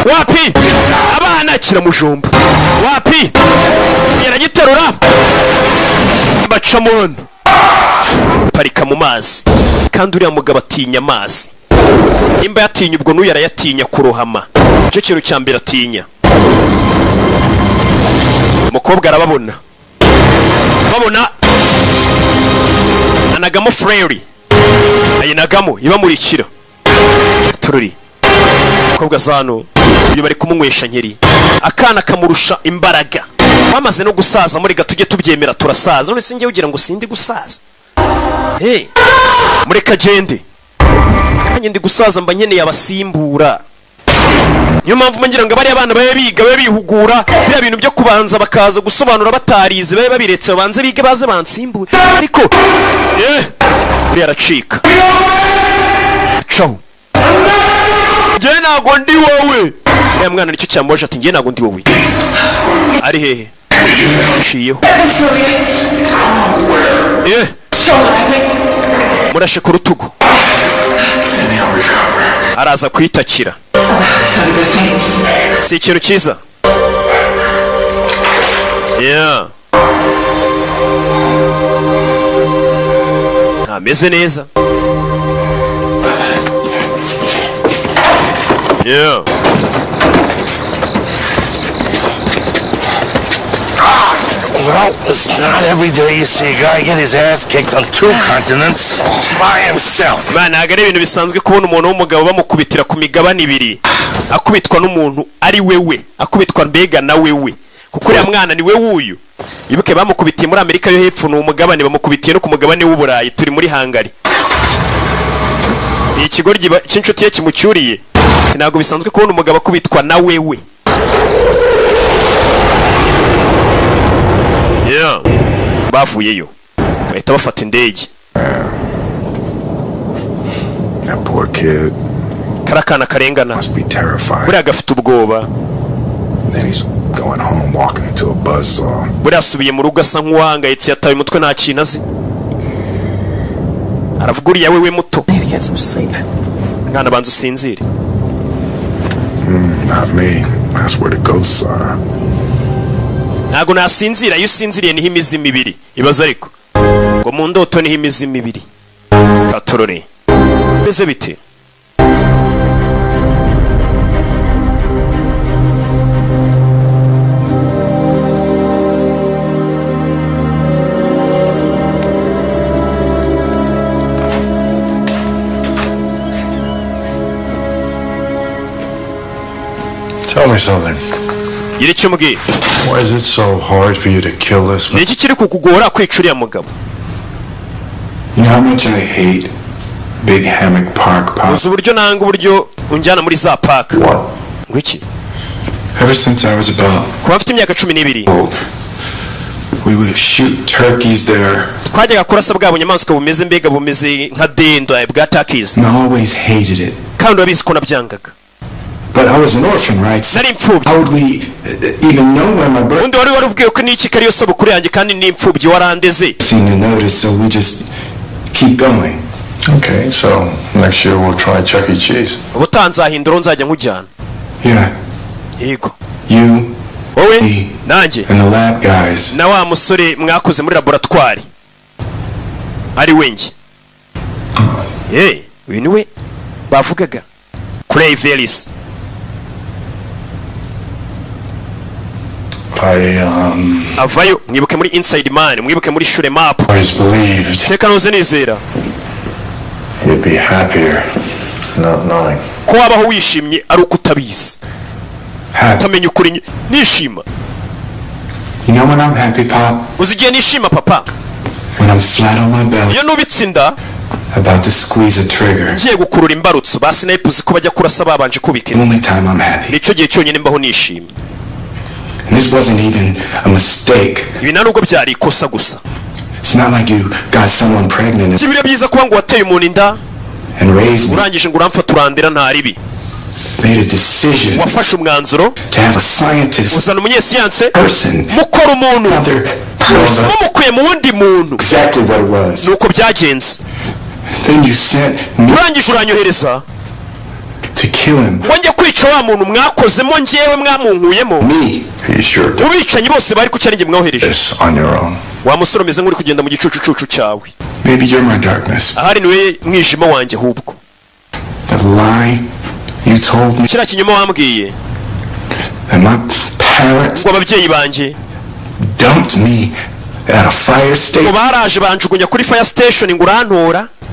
wapi abana kiramujomba wapi yaragiterura bacamon parika mu mazi kandi uriya mugabo atinya amazi nimba yatinya ubwo n'uyu arayatinya kurohama icyo kintu cya mbere atinya. Umukobwa arababona anagamo frere ayinagamo ibamurikira tururi umukobwa zano uyu bari kumunywesha nkeri, akana kamurusha imbaraga, bamaze no gusaza. Muri gatujye tubyemera turasaza, none sinjye ugira ngo sindi gusaza. Mureka agende, nanjye ndi gusaza, mba nkeneye abasimbura. Niyo mpamvu ngira ngo bari abana babe biga, babe bihugura, biriya bintu byo kubanza bakaza gusobanura batarize, babe babiretse babanze bige baze bansimbure. Ariko buriya aracika. Ciao. Njye ntago ndi wowe. Ya mwana nicyo cyamboje ati njye ntago ndi wowe. Ari hehe? Ciyeho. Murashe ku rutugu. Araza kwitakira. Si ikintu cyiza. Ntameze neza. Well, it's not every day you see a guy get his ass kicked on 2 continents by himself. Man, ntabwo ari ibintu bisanzwe kubona umuntu w'umugabo bamukubitira ku migabane ibiri, akubitwa n'umuntu ari wewe, akubitwa mbega na wewe, kuko uriya mwana ni we wuyu. Ibuke bamukubitiye muri Amerika yo hepfo, ni umugabane, bamukubitiye no ku mugabane w'Uburayi, turi muri Hungary. Ni ikigoryi cy'inshuti ye kimucyuriye. Ntabwo bisanzwe kubona umugabo akubitwa na wewe. Bavuyeyo bahita bafata indege. That poor kid. Karakana karengana. Must be terrified. Buriya gafite ubwoba. Then he's going home walking into a buzzsaw. Buriya asubiye mu rugo asa nk'uwahangayitse, yataye umutwe nta kintu azi. Aravuga uriya wewe muto. Mwana banza usinzire. Not me. That's where the ghosts are. Ntago nasinzira, iyo usinziriye niho imizi mibiri. Ibaza ariko ngo mu ndoto niho imizi mibiri. Katorore beze bite? Tell me something. Gira icyo mbwira. Why is it so hard for you to kill this man? Ni iki kiri kukugora kwica uriya mugabo? You know how much I hate Big Hammock Park, Pop? Uzi uburyo nanga uburyo unjyana muri za park. Ngo iki? Ever since I was about kuba mfite imyaka 12 we would shoot turkeys there. Twajyaga kurasa bwa bunyamaswa bumeze mbega bumeze nka dendo bwa turkeys. I always hated it. Kandi wabizi ko nabyangaga. But I was an orphan, right? How would we even know when my birth? Undi wari warubwiye ko niki kariyo sobukuru yanjye kandi ni imfubyi warandeze. Seen the notice, so we just keep going. Okay, so next year we'll try Chuck E. Cheese. Ubutanzahindura nzajya nkujyana. Yeah. Yego. You. Wowe nanjye. And the lab guys. Na wa musore mwakoze muri laboratoire. Ari wengi. Uyu niwe bavugaga. Clay Velis. Avayo mwibuke muri Inside Man, mwibuke muri Shure Map. Teka noze nizera. You'd be happier not knowing. Ko wabaho wishimye ari uko utabizi. Utamenya ukuri nishima. You know when I'm happy, Pop? Uzigiye nishima papa? When I'm flat on my belly. Iyo nubitsinda about to squeeze a trigger. Ngiye gukurura imbarutso ba snipers ko bajya kurasa babanje kubika. The only time I'm happy. Nicyo gihe cyonyine mbaho nishimye. And this wasn't even a mistake. Ibi narugo byari ikosa gusa. It's not like you got someone pregnant. Sibira byiza kuba ngo wateye umuntu inda and raised me. Urangije ngo uramfa turandira ntari bi. Made a decision. Wafashe umwanzuro to have a scientist. Uzana umunyesiyanse person. Mukora umuntu. Mumukuye mu wundi muntu. Exactly what it was. Nuko byagenze. Then you sent me. Urangije uranyohereza to kill him. Wonge kwica wa muntu mwakozemo ngewe mwamunkuyemo. Me. Are you sure? Ubicanyi bose bari ku cyarenge mwahohereje. Yes, on your own. Wa musoro meze nk'uri kugenda mu gicucu cyawe. Maybe you're my darkness. Ahari niwe mwijima wanjye hubwo. The lie you told me. Kira kinyoma wambwiye. And my parents. Ngo ababyeyi banje dumped me at a fire station. Ngo baraje banjugunya kuri fire station ngo urantora.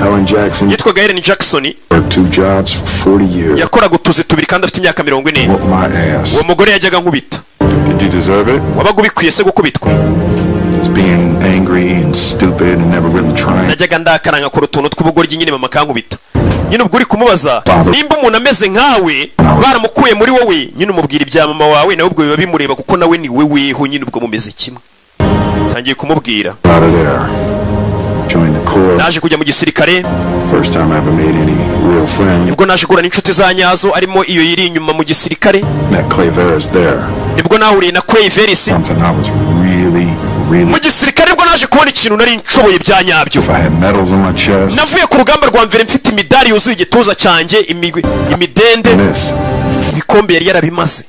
Helen Jackson yitwaga Helen Jackson worked 2 jobs for 40 years. yakoraga utuzi tubiri kandi afite imyaka 40. Whooped my ass. uwo mugore yajyaga nkubita. Did you deserve it? wabaga ubikwiye se gukubitwa? Just being angry and stupid and never really trying. najyaga ndakara nkakora utuntu tw'ubugoryi nyine mama kankubita. nyine ubwo uri kumubaza nimba umuntu ameze nkawe baramukuye muri wowe, nyine umubwira ibya mama wawe nawe ubwo biba bimureba kuko nawe ni weweho, nyine ubwo mumeze kimwe. tangiye kumubwira naje kujya mu gisirikare. First time I ever made any real friends. nibwo naje guhura n'inshuti za nyazo arimo iyo yiri inyuma mu gisirikare. nibwo nahuriye na Clayveris. mu gisirikare nibwo naje kubona ikintu nari nshoboye bya nyabyo. navuye ku rugamba rwa mbere mfite imidari yuzuye igituza cyanjye, imidende, ibikombe yari yarabimaze.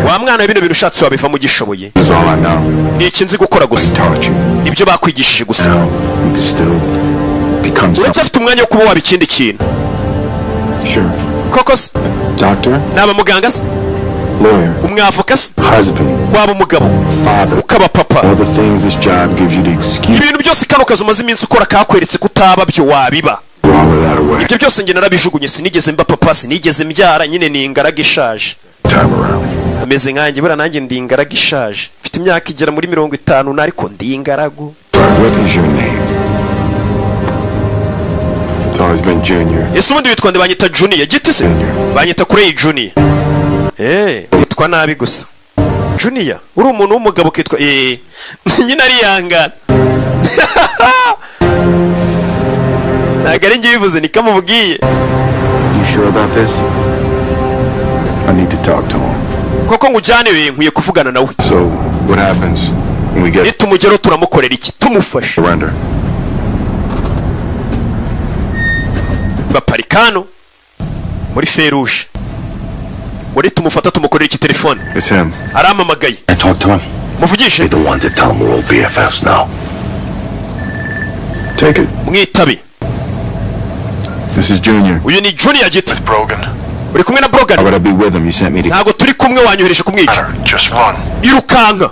wa mwana bino bintu ushatse wabiva mu gishoboye. ni iki nzi gukora gusa, nibyo bakwigishije gusa. uracyafite umwanya wo kuba waba ikindi kintu. koko se naba muganga se, umwavoka se, waba umugabo, ukaba papa. ibintu byose kano kazi umaze iminsi ukora kakweretse kutaba byo wabiba. ibyo byose njye narabijugunye, sinigeze mba papa, sinigeze mbyara, nyine ni ingaraga ishaje. ameze nkanjye bura nanjye ndi ingaraga ishaje, mfite imyaka igera muri 50 ariko ndi ingaragu. ese ubundi witwa nde? banyita Junior giti se, banyita Kurey Junior. witwa nabi gusa Junior, uri umuntu w'umugabo kitwa nyine ariyangana. ntabwo ari njye bivuze, ni kamubwiye. I need to talk to him. koko ngujyane we nkwiye kuvugana nawe. So what happens when we get nitumugero turamukorera iki? tumufashe. Surrender. baparikano muri feruje muri tumufata tumukorera iki? telefone. It's him. aramamagaye. I talk to him. muvugishe. Be the one to tell him we're all BFFs now. Take it. mwitabe. This is Junior. uyu ni Junior giti. With Brogan. uri kumwe na Brogan? I gotta be with him. You sent me to. ntago turi kumwe, wanyohereje kumwica. Just run. irukanka.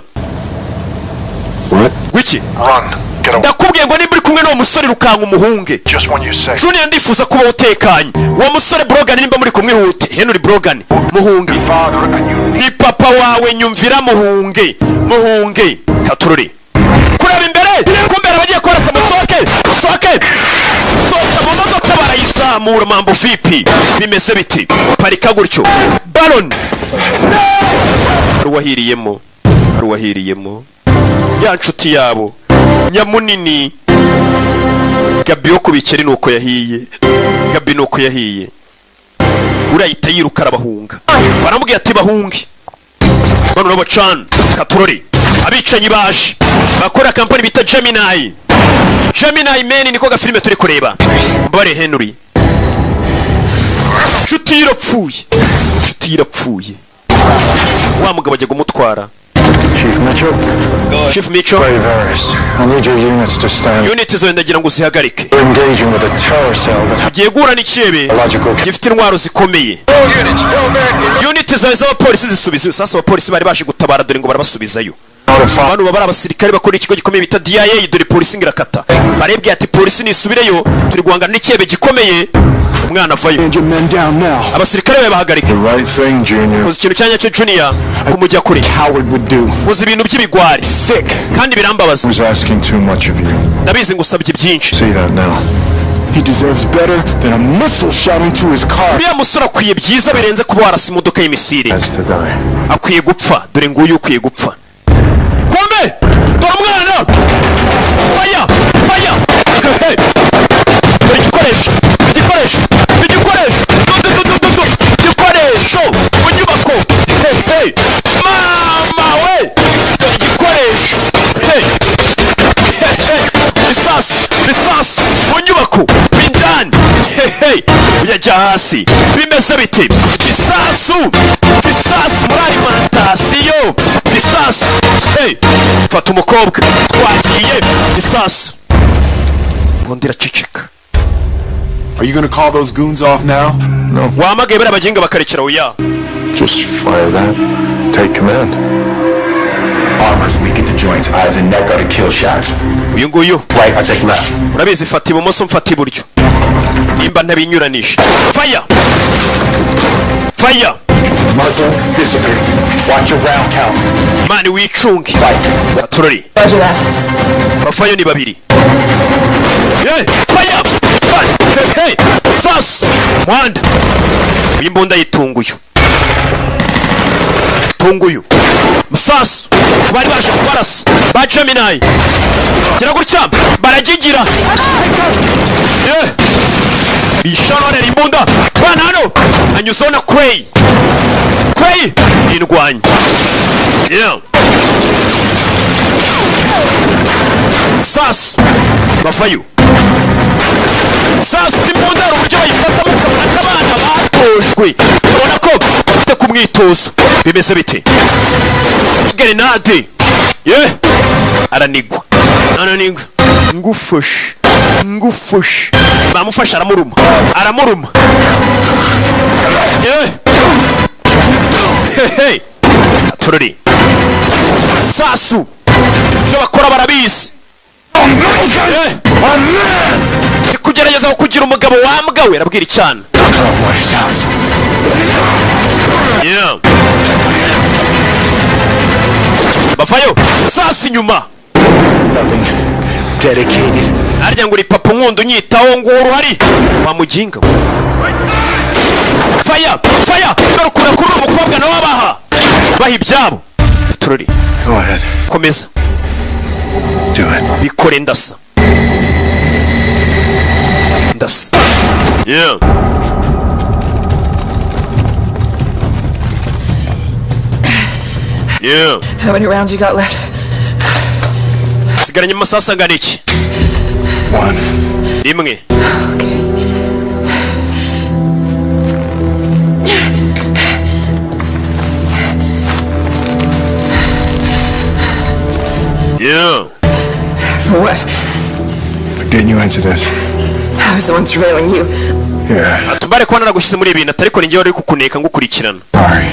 What? wiki? Run. Get away. ndakubwiye ngo nimba uri kumwe n'uwo musore irukanka umuhunge. Just when you say. Junior ndifuza kuba utekanye. uwo musore Brogan nimba muri kumwe hute. Henry Brogan muhunge. ni papa wawe, nyumvira muhunge. muhunge katururi kureba imbere kumbera bagiye korasa musoke soke soka mu modoka barayizamura. mambo vipi bimeze biti? parika gutyo Baron. haruwahiriyemo ya nshuti yabo nyamunini Gabi yo kubikeri nuko yahiye. Gabi nuko yahiye, urayita yirukara bahunga. baramubwiye ati bahunge. bano bacana katurori abicanyi baje bakora kampani bita Gemini Man. niko gafilime turi kureba. Bare Henry nshuti irapfuye. wa mugabo ajya kumutwara. Chief Mitchell. I need your units to stand. Unit zo ndagira ngo uzihagarike. We're engaging with a terror cell. tugiye guhura n'ikebe gifite intwaro zikomeye. unit z'abapolisi zisubiza. sasa abapolisi bari baje gutabara dore ngo barabasubizayo. abantu baba abasirikare bakora ikigo gikomeye bita DIA. dore polisi ngirakata barebye ati polisi nisubireyo turi guhangana n'ikebe gikomeye. umwana avayo. abasirikare be bahagarike. koze ikintu cyanya cyo Junior kumujya kure. koze ibintu by'ibigwari kandi birambabaza. ndabizi ngo usabye byinshi. He deserves better than a missile shot into his car. uriya musore akwiye byiza birenze kuba warasa imodoka y'imisiri. akwiye gupfa. dore nguyu ukwiye gupfa. kumbe dore umwana. faya igikoresho mu nyubako. mama we igikoresho. bisasu mu nyubako bindani. uyajya hasi bimeze biti? bisasu muri alimantasiyo. bisasu. fata umukobwa twagiye. bisasu. ubundi iraceceka. Are you gonna call those goons off now? No. wamagaye bari abaginga bakarekera oya. Just fire that. Take command. Armor's weak at the joints. Eyes and neck are to kill shots. Uyu nguyu. Right, I take left. Urabizi fata ibumoso mfata iburyo. Nimba ntabinyuranisha. Fire! Fire! Muzzle disappear. Watch your round count. Mani wicunge. Aturori. Roger that. Bafayo ni babiri. Hey! Fire! Hey! Sas! Mwanda! Imbunda yitunguyu. Tunguyu. Musasu. Bari baje kubarasa. Ba Gemini. Gira gutya. Baragigira. Yeah! Bishanore imbunda. Bana hano. Anyuzona Kwei. Kwei! Indwanyi. Yeah! Sas! Bafayo. Sas imbunda uburyo bayifatamo ukabona abana batojwe. Urabona ko bafite kumwitozo. Bimeze bite? Grenade. Yeah! Aranigwa. Ananigwa. Ngufushe. Bamufasha aramuruma. Yeah! Hey! Aturori. Sasu. Cyo bakora barabizi. Kugerageza kugira umugabo wambwawe arabwira cyane. Yeah. Bafayo. Sasu inyuma. Dedicated. Arya ngo uri papa nkundo nyitaho ngo uruhari. Wamuginga. Fire! Garukura kuri umukobwa nawe abaha. Baha ibyabo. Turori. Go ahead. Komeza. Do it. Bikore ndasa. Yeah. Yeah. How many rounds you got left? Sigaranye amasasa angana iki? 1. Rimwe. Yeah. For what? Getting you into this. I was the one surveilling you. Yeah. Atubare kwa naragushyize muri ibintu atari ko ninjye wari kukuneka ngukurikirana. Sorry.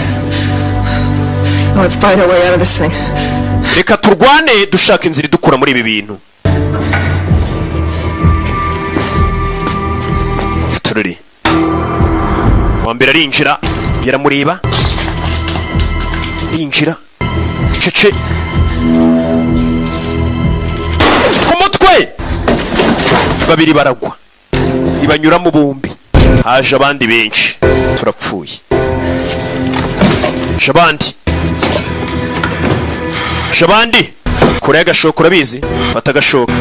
Let's find our way out of this thing. Reka turwane dushaka inzira idukura muri ibi bintu. Tururi. Wambere arinjira yaramureba. Injira. Cece. Kumutwe. Babiri baragwa. Ibanyura mu bombi. Haje abandi benshi. Turapfuye. Shabandi. Kure agashoka urabizi. Fata agashoka.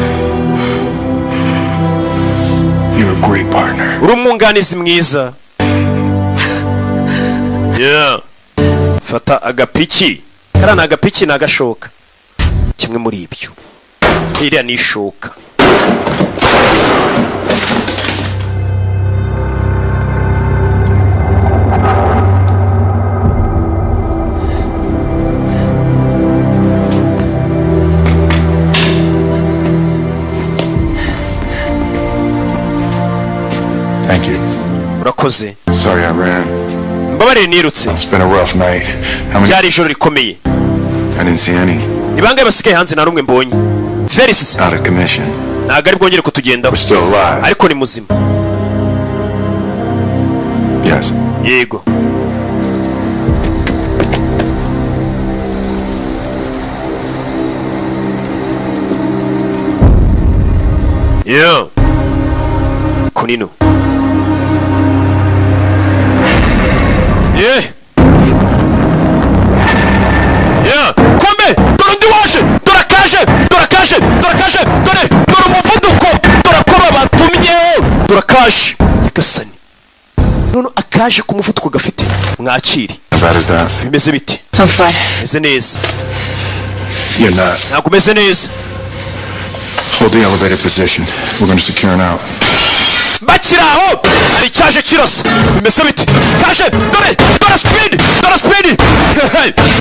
You're a great partner. Urumunganizi mwiza. Yeah. Fata agapiki. Karana agapiki na agashoka. Kimwe muri ibyo. Iriya ni ishoka. Thank you. Urakoze. Sorry I ran. Mbabarire nirutse. It's been a rough night. How many? Byari ijoro rikomeye. I didn't see any. Ibangaye basigaye hanze na rumwe mbonye. Felix. Out of commission. Ntago ari bwongere kutugenda. We're still alive. Ariko ni muzima. Yes. Yego. Yeah. Kunino. Yeah. Yeah. Kombe. Dore waje. Dore umuvuduko. Dore ko batumye. Dore kaje. Gasani. Nono akaje ku muvuduko gafite. Mwakiri. Bad as that. Bimeze biti. I'm fine. Meze neza. You're not. Ntabwo meze neza. Hold the elevator position. We're going to secure an out. Bakiraho ari cyaje kirasa bimeze biti kaje dore speed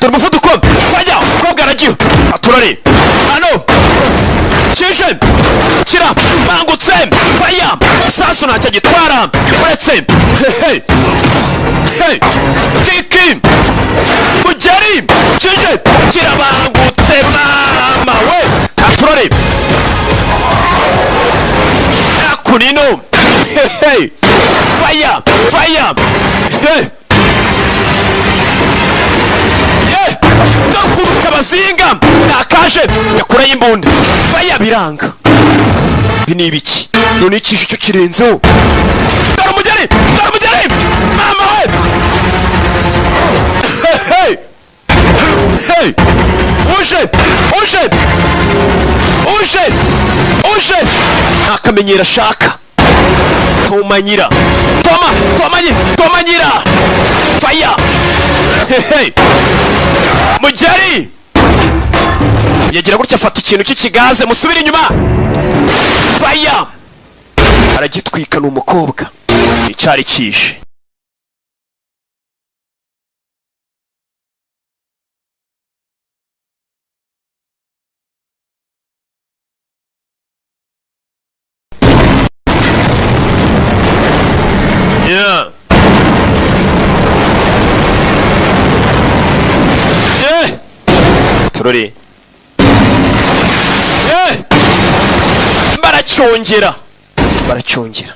dore umuvuduko faya kobwa aragiye aturare hano kije kira bangutse faya sasu ntacyo gitwara uretse kiki mugeri kije kirabangutse hey akunino hey fire hey ndakuruka bazinga nakaje yakura y'imbunda fire biranga bini ibiki none ikisho cyo kirenzeho daramugere mama we hey uje nakamenyera shaka tomanyira tomanyira fire hey mujari yagira gutya afata ikintu cy'ikigaze musubira inyuma fire aragitwika n'umukobwa icyari kishe turore baracyongera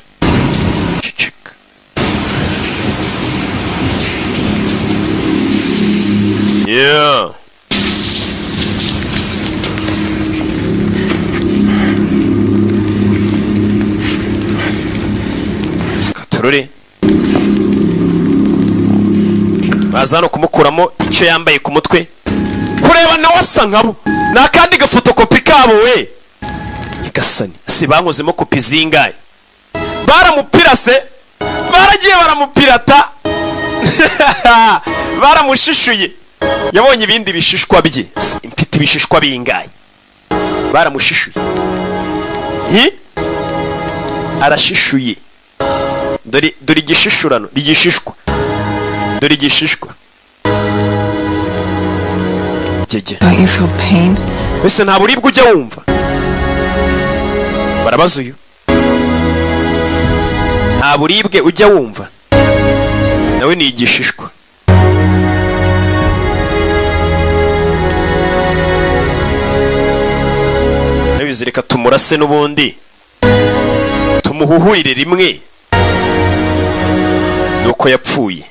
ceceka turore baza no kumukuramo icyo yambaye ku mutwe kureba nawe asa nkabo nakandi gafotokopi kabo we nyagasani si bankozemo kopi zingaye baramupirase baragiye baramupirata baramushishuye yabonye ibindi bishishwa bye mfite ibishishwa bingaye baramushishuye arashishuye dore igishishurano rigishishwa dore igishishwa Don't you feel pain? Ese nta buribwe ujya wumva barabaza uyu nta buribwe ujya wumva nawe ni igishishwa nabizi reka tumurase n'ubundi tumuhuhurire rimwe nuko yapfuye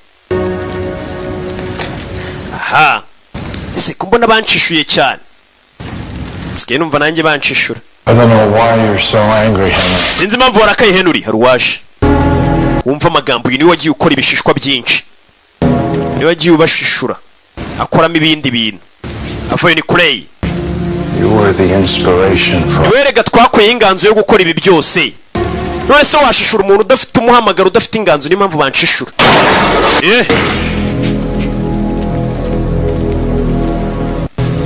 aha ese kumbona banshishuye cyane sikiye numva nanjye banshishura I don't know why you're so angry, Henry. Sinzi impamvu warakaye Henry haruwaje wumva amagambo uyu niwe wagiye ukora ibishishwa byinshi niwe wagiye ubashishura akoramo ibindi bintu avuye ni Clay You were the inspiration for niwe rega twakweye inganzo yo gukora ibi byose none se washishura umuntu udafite umuhamagaro udafite inganzo niyo mpamvu banshishura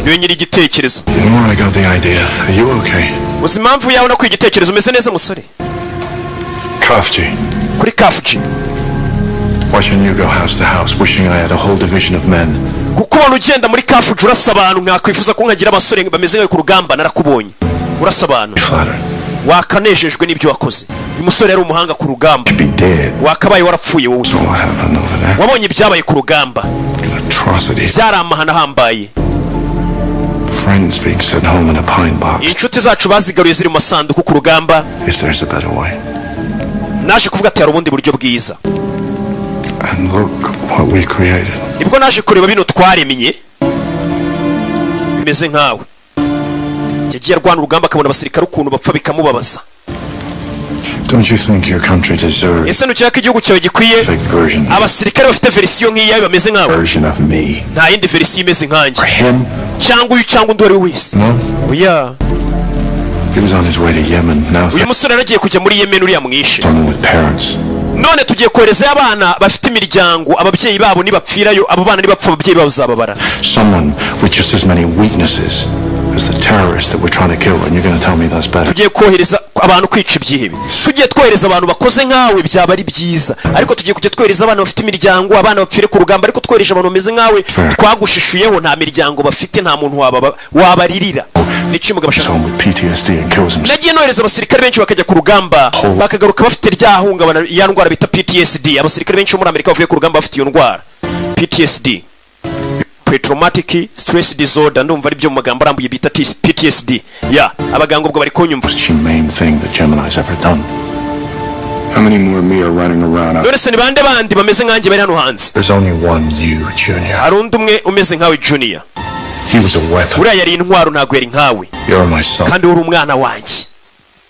niwe nyiri igitekerezo I got the idea. Are you okay? uzi impamvu yawe no kwigitekerezo umeze neza musore Kafji. kuri Kafji Watching you go house to house, wishing I had a whole division of men. kuko ubona ugenda muri Kafji urasa abantu mwakwifuza ko nkagira abasore bameze nkawe ku rugamba narakubonye urasa abantu wakanejejwe n'ibyo wakoze uyu musore yari umuhanga ku rugamba wakabaye warapfuye wowe wabonye ibyabaye ku rugamba byari amahano ahambaye Friends being sent home in a pine box. inshuti zacu bazigaruye ziri mu masanduku ku rugamba There's a better way. naje kuvuga ati hari ubundi buryo bwiza And look what we created. nibwo naje kureba bino twaremye bimeze nkawe yagiye arwana urugamba akabona abasirikare ukuntu bapfa bikamubabaza Don't you think your country deserves ese nukeka igihugu cyawe gikwiye abasirikare bafite verisiyo nk'iyawe bameze nkawe nta yindi verisiyo imeze nkanjye cyangwa uyu cyangwa undi uwo ari we wese oya uyu musore yaragiye kujya muri Yemen uriya mwishe none tugiye kohereza abana bafite imiryango ababyeyi babo nibapfirayo abo bana nibapfa ababyeyi babo zababara someone with just as many weaknesses as the terrorists that we're trying to kill, and you're going to tell me that's better? tugiye kohereza abantu kwica ibyihebe tugiye twohereza abantu bakoze nkawe byaba ari byiza ariko tugiye kujya twohereza abana bafite imiryango abana bapfire ku rugamba ariko twohereje abantu bameze nkawe twagushishuyeho nta miryango bafite nta muntu wabaririra nicyo umugabo ashaka nagiye nohereza abasirikare benshi bakajya ku rugamba bakagaruka bafite rya hungabana ya ndwara bita PTSD abasirikare benshi muri Amerika bavuye ku rugamba bafite iyo ndwara PTSD pre-traumatic stress disorder, ndumva ari byo mu magambo arambuye bita PTSD. Yeah, abaganga ubwo bari kunyumva. The main thing that Gemini's ever done. How many more me are running around? None se ni bande bandi bameze nkanjye bari hano hanze? There's only one you, Junior. Harundi umwe umeze nkawe Junior. He was a weapon. Uriya yari intwaro, ntago yari nkawe. You're my son. Kandi uri umwana wanjye.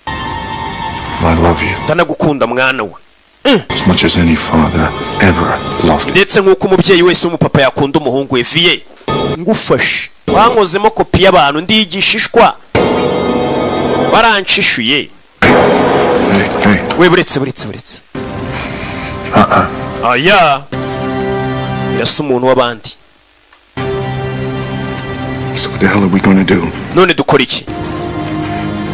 I love you. Ndanagukunda mwana wa. As much as any father ever loved you. Ndetse nk'uko umubyeyi wese w'umupapa yakunda umuhungu we. Vie ngufashe, wankozemo kopi y'abantu ndigishishwa, barancishuye. Hey. We buretse. Aya irasa umuntu w'abandi. So what the hell are we going to do? None dukora iki?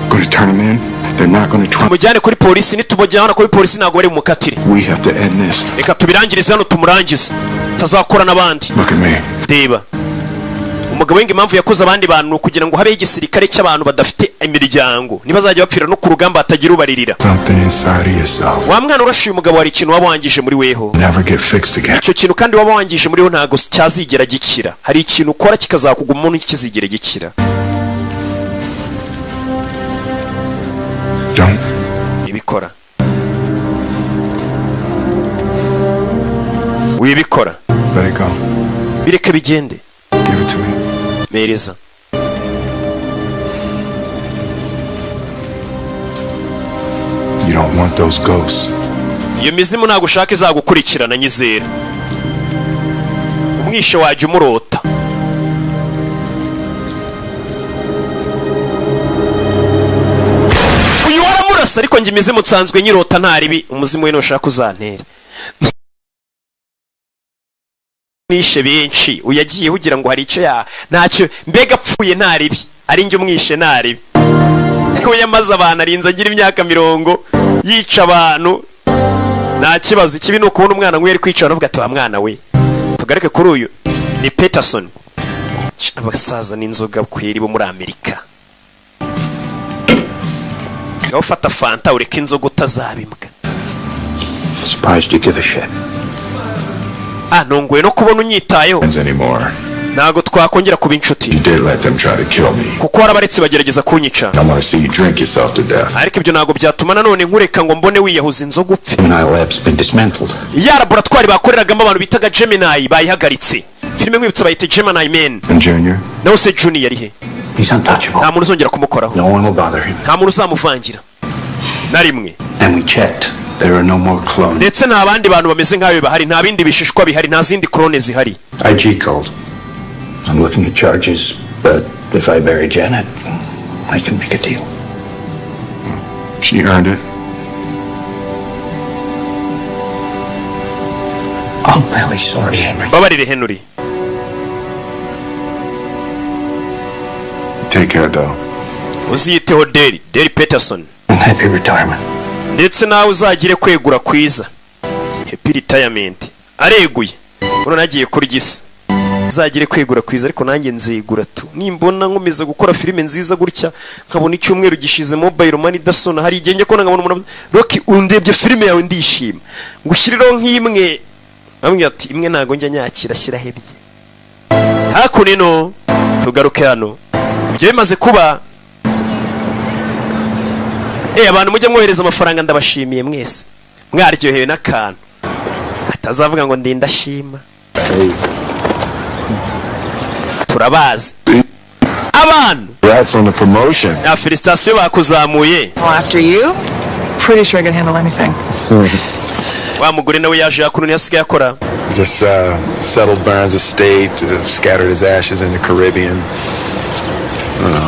Going to turn him in? They're not going to try. Tumujyane kuri polisi, nitubajyana kuri polisi ntago bari mukatire. We have to end this. Reka tubirangirize hano tumurangize, tazakora n'abandi. Look at me. Deba umugabo wengi impamvu yakoze abandi bantu kugira ngo habe igisirikare cy'abantu badafite imiryango, nibazajya bapfira no ku rugamba hatagira ubaririra. Something inside of yourself. Wa mwana urashiye umugabo, hari ikintu waba wangije muri weho. Never get fixed again. Icyo kintu kandi waba wangije muri weho ntago cyazigera gikira. Hari ikintu ukora kikazakuguma umuntu kizigera gikira. Don't. Ibikora. Wibikora. Let it go. Bireke bigende. Give it to me. Mereza. You don't want those ghosts. Iyo mizimu ntago ushaka izagukurikirana, nyizera. Umwishe wajya umurota. Uyu waramurasa, ariko njye imizimu nsanzwe nyirota ntaribi. Umuzimu we nushaka uzantera. Nishe benshi uyagiye ugira ngo hari icyo ntacyo, mbega apfuye ntaribi, ari njye umwishe ntaribi. We yamaze abantu arinze agira imyaka 40 yica abantu, nta kibazo. Ikibi ni ukubona umwana nk'uyu ari kwicara uvuga ati wa mwana we. Tugaruke kuri uyu ni Peterson. Abasaza n'inzoga kweri bo muri Amerika. Gaho fata fanta ureke inzoga utazabimbwa. Surprised you give a shit. Nongwe no kubona unyitayeho. Ntago twakongera kuba inshuti. You did let them try to kill me. Kuko warabaretse bagerageza kunyica. I want to see you drink yourself to death. Ariko ibyo ntago byatuma nanone nkureka ngo mbone wiyahuza inzoga upfe. Gemini lab's been dismantled. Ya laboratoire bakoreragamo abantu bitaga Gemini bayihagaritse. Filime nk'ibitsa bayite Gemini Man. And Junior? Nawe se Junior yari he? He's untouchable. Nta muntu uzongera kumukoraho. No one will bother him. Nta muntu uzamuvangira na rimwe. And we checked. There are no more clones. Ndetse nta bandi bantu bameze nkawe bahari, nta bindi bishishwa bihari, nta zindi clone zihari. IG called. I'm looking at charges, but if I bury Janet, I can make a deal. She earned it. I'm really sorry, Henry. Babarire Henry. Take care, though. Uziyiteho Derry Peterson. And happy retirement. Ndetse nawe uzagire kwegura kwiza. Happy retirement. Areguye. Uno nagiye kurigisa. Uzagire kwegura kwiza, ariko nanjye nzigura tu. Nimbona nkomeza gukora filime nziza gutya, nkabona icyumweru gishize mobile money dasona, hari igenge ko nkabona umuntu Rocky undebye filime yawe ndishima. Ngushyiriraho nk'imwe. Amwe ati imwe ntago njya nyakira, shyira hebye. Hakunino tugaruke hano. Ibyo bimaze kuba. Abantu mujye mwohereza amafaranga ndabashimiye mwese. Mwaryohewe n'akantu. Atazavuga ngo ndindashima. Turabazi. Abantu. Congrats on the promotion. Felicitation bakuzamuye. After you, pretty sure I can handle anything. Wa mugore nawe yaje yakununi yasigaye akora. Just settled Burns' estate, scattered his ashes in the Caribbean.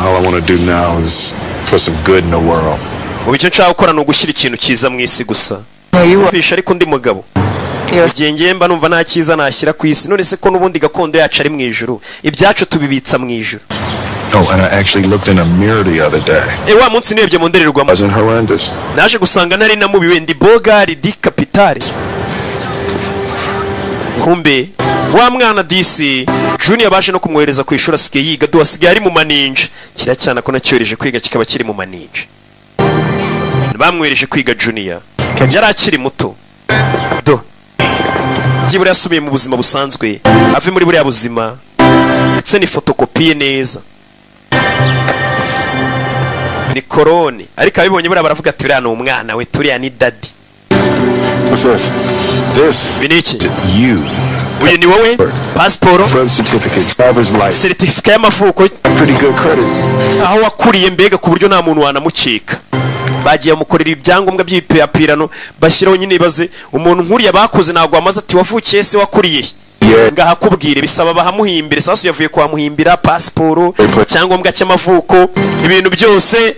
All I want to do now is put some good in the world. Ubicyo nshaka gukora no gushyira ikintu cyiza mu isi gusa. Bisha ariko ndi mugabo. Igenge mba numva nta cyiza nashyira ku isi. None se ko nubundi gakondo yacu ari mu ijuru. Ibyacu tubibitsa mu ijuru. Oh, and I actually looked in a mirror the other day. Wa munsi nirebye mu ndorerwamo. Wasn't horrendous. Naje gusanga nari namubiwe ndi bogari di capitale. Kumbe wa mwana DC Junior baje no kumwohereza ku ishuri asigaye yiga, duhasigaye ari mu maninja. Kira cyana ko nacyoreje kwiga kikaba kiri mu maninja. Bamwereje kwiga Junior. Yari akiri muto. Byibura yasubiye mu buzima busanzwe, ave muri buriya buzima ndetse ni fotokopiye neza, ni korone, ariko abibonye buriya baravuga ati uriya ni umwana we, turiya ni dadi. Biniki uyu ni wowe, pasiporo, seritifika y'amavuko, aho wakuriye mbega ku buryo nta muntu wanamukeka. Bagiye bamukorera ibyangombwa by'ibipapirano bashyiraho nyine, baze umuntu nkuriya bakoze ntabwo wamaze ati wavukiye se wakuriye ngaha kubwire, bisaba bahamuhimbire. Sasa yavuye kwa muhimbira pasiporo, icyangombwa cy'amavuko, ibintu byose,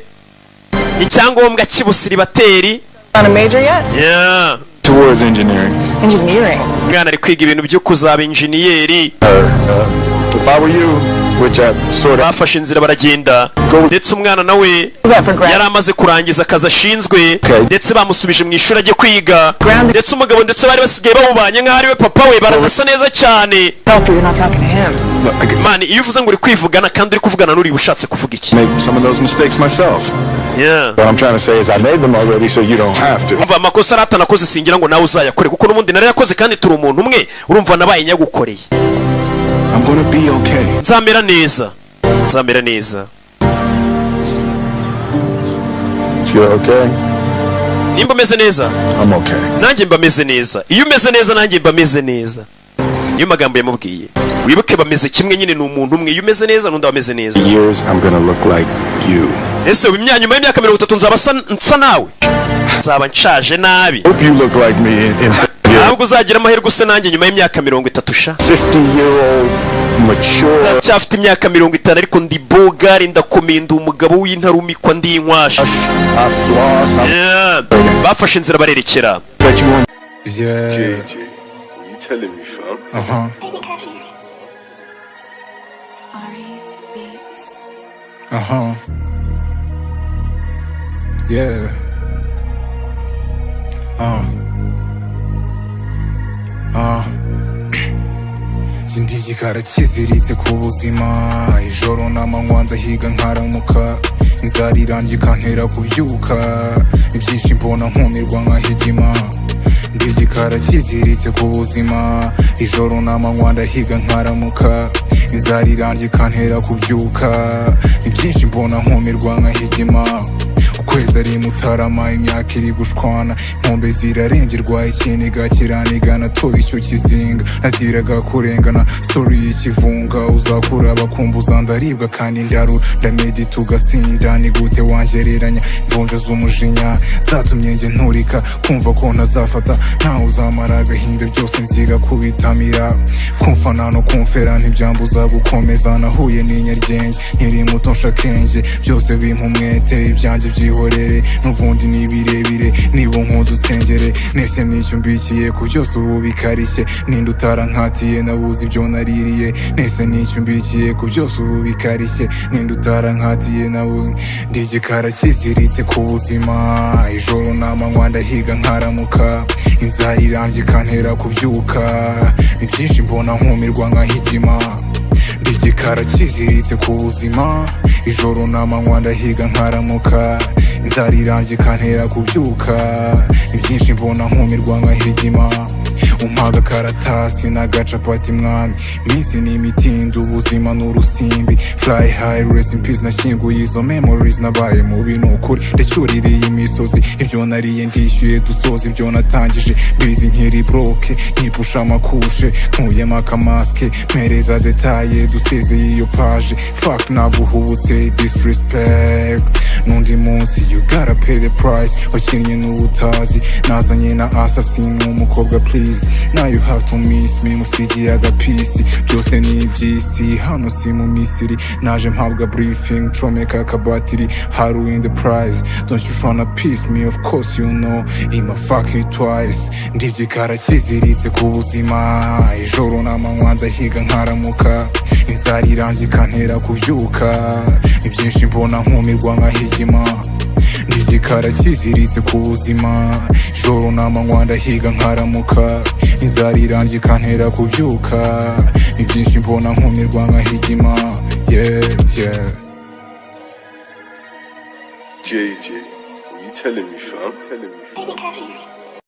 icyangombwa cy'ubusiribateri. On a major yet? Yeah. Towards engineering. Engineering. Mwana ari kwiga ibintu byo kuzaba injiniyeri. If I were you, which I sort of bafashe inzira baragenda, ndetse umwana nawe yari amaze kurangiza akazi ashinzwe, ndetse bamusubije mu ishuri ajye kwiga, ndetse umugabo ndetse bari basigaye bawubanye nk'aho ari we papa we, baranasa neza cyane. Mani, iyo uvuze ngo uri kwivugana kandi uri kuvugana n'uri ushatse kuvuga iki? Make some of those mistakes myself. Yeah. What I'm trying to say is I made them already, so you don't have to. Umva amakosa ratanakoze singira ngo nawe uzayakore, kuko n'ubundi nari yakoze kandi turi umuntu umwe, urumva nabaye nyagukoreye. I'm gonna be okay. Nzamera neza, nzamera neza. If you're okay, nimba meze neza, I'm okay. nanjye mba meze neza. Iyo umeze neza nanjye mba meze neza. Iyo magambo yamubwiye, wibuke bameze kimwe nyine, ni umuntu umwe. Iyo umeze neza n'undi ameze neza. Years I'm gonna look like you. Ese nyuma y'imyaka 30 nzaba nsa nawe, nzaba nshaje nabi. Hope you look like me in ntabwo uzagira amahirwe use nanjye nyuma y'imyaka 30 sha. 50-year-old mature. Ndacyafite imyaka 50 ariko ndi bogari, ndakomenda umugabo w'intarumikwa, ndi inkwasha. Bafashe inzira barerekera. Yeah. You telling me, fam? Yeah. Sindigikara kiziritse ku buzima, ijoro n'amanywa ndahiga nkaramuka, inzara irangi ikantera kubyuka, ibyinshi mbona nkumirwa nkahigima. Ndigikara kiziritse ku buzima, ijoro n'amanywa ndahiga nkaramuka, inzara irangi ikantera kubyuka, ibyinshi mbona nkumirwa nkahigima. Ukwezi ari Mutarama, imyaka iri gushwana, inkombe zirarengerwa, ikiniga kiraniga, natoye icyo kizinga, naziraga kurengana, story y'ikivunga, uzakura bakumbuza ndaribwa kandi ndarura, ndamedita ugasinda, ni gute wangereranya imvunja z'umujinya zatumye nge nturika, kumva ko ntazafata ntawe uzamara agahinda, byose nziga kubitamira, kumfana no kumfera ntibyambuza gukomeza, nahuye n'inyaryenge nkiri muto nshakenge, byose bimpa umwete, ibyanjye byihorere, n'ubundi ni birebire, niba nkunze utsengere, nese nicyo mbikiye ku byose ubu bikarishye, ninde utarankatiye nabuze ibyo naririye, nese nicyo mbikiye ku byose ubu bikarishye, ninde utarankatiye nabuze. Ndigikara kiziritse ku buzima, ijoro n'amanywa ndahiga nkaramuka, inzara irangi ikantera kubyuka, ibyinshi mbona nkumirwa nkahigima. Ndigikara kiziritse ku buzima, ijoro n'amanywa ndahiga nkaramuka, inzara irangi ikantera kubyuka, ibyinshi mbona nkumirwa nkahigima. Umpaga karatasi n'agacapati mwami, iminsi ni imitinda, ubuzima n'urusimbi, fly high rest in peace, nashyinguye izo memories, nabaye mubi n'ukuri, ndacyuririye imisozi, ibyo nariye ndishyuye dusoza ibyo natangije, bizi nkiri broke, nkipusha amakushe, nkuyemo akamaske, mpereza detaye, dusezeye iyo page, fuck naguhubutse, disrespect n'undi munsi, you gotta pay the price, wakinnye n'ubutazi, nazanye na assassin umukobwa please, now you have to miss me, musigiye agapisi, byose ni iby'isi, hano si mu Misiri, naje mpabwa briefing, comeka akabatiri, how to win the prize, don't you tryna piss me, of course you know, ima fuck you twice. Ndigikara kiziritse ku buzima, ijoro n'amanywa ndahiga nkaramuka, inzara irangi ikantera kubyuka, ibyinshi mbona nkumirwa nkahigima. Ndigikara kiziritse ku buzima, ijoro n'amanywa ndahiga nkaramuka, inzara irangi ikantera kubyuka, ibyinshi mbona nkumirwa nkahigima. Yeah, yeah. JJ, what you telling me, fam?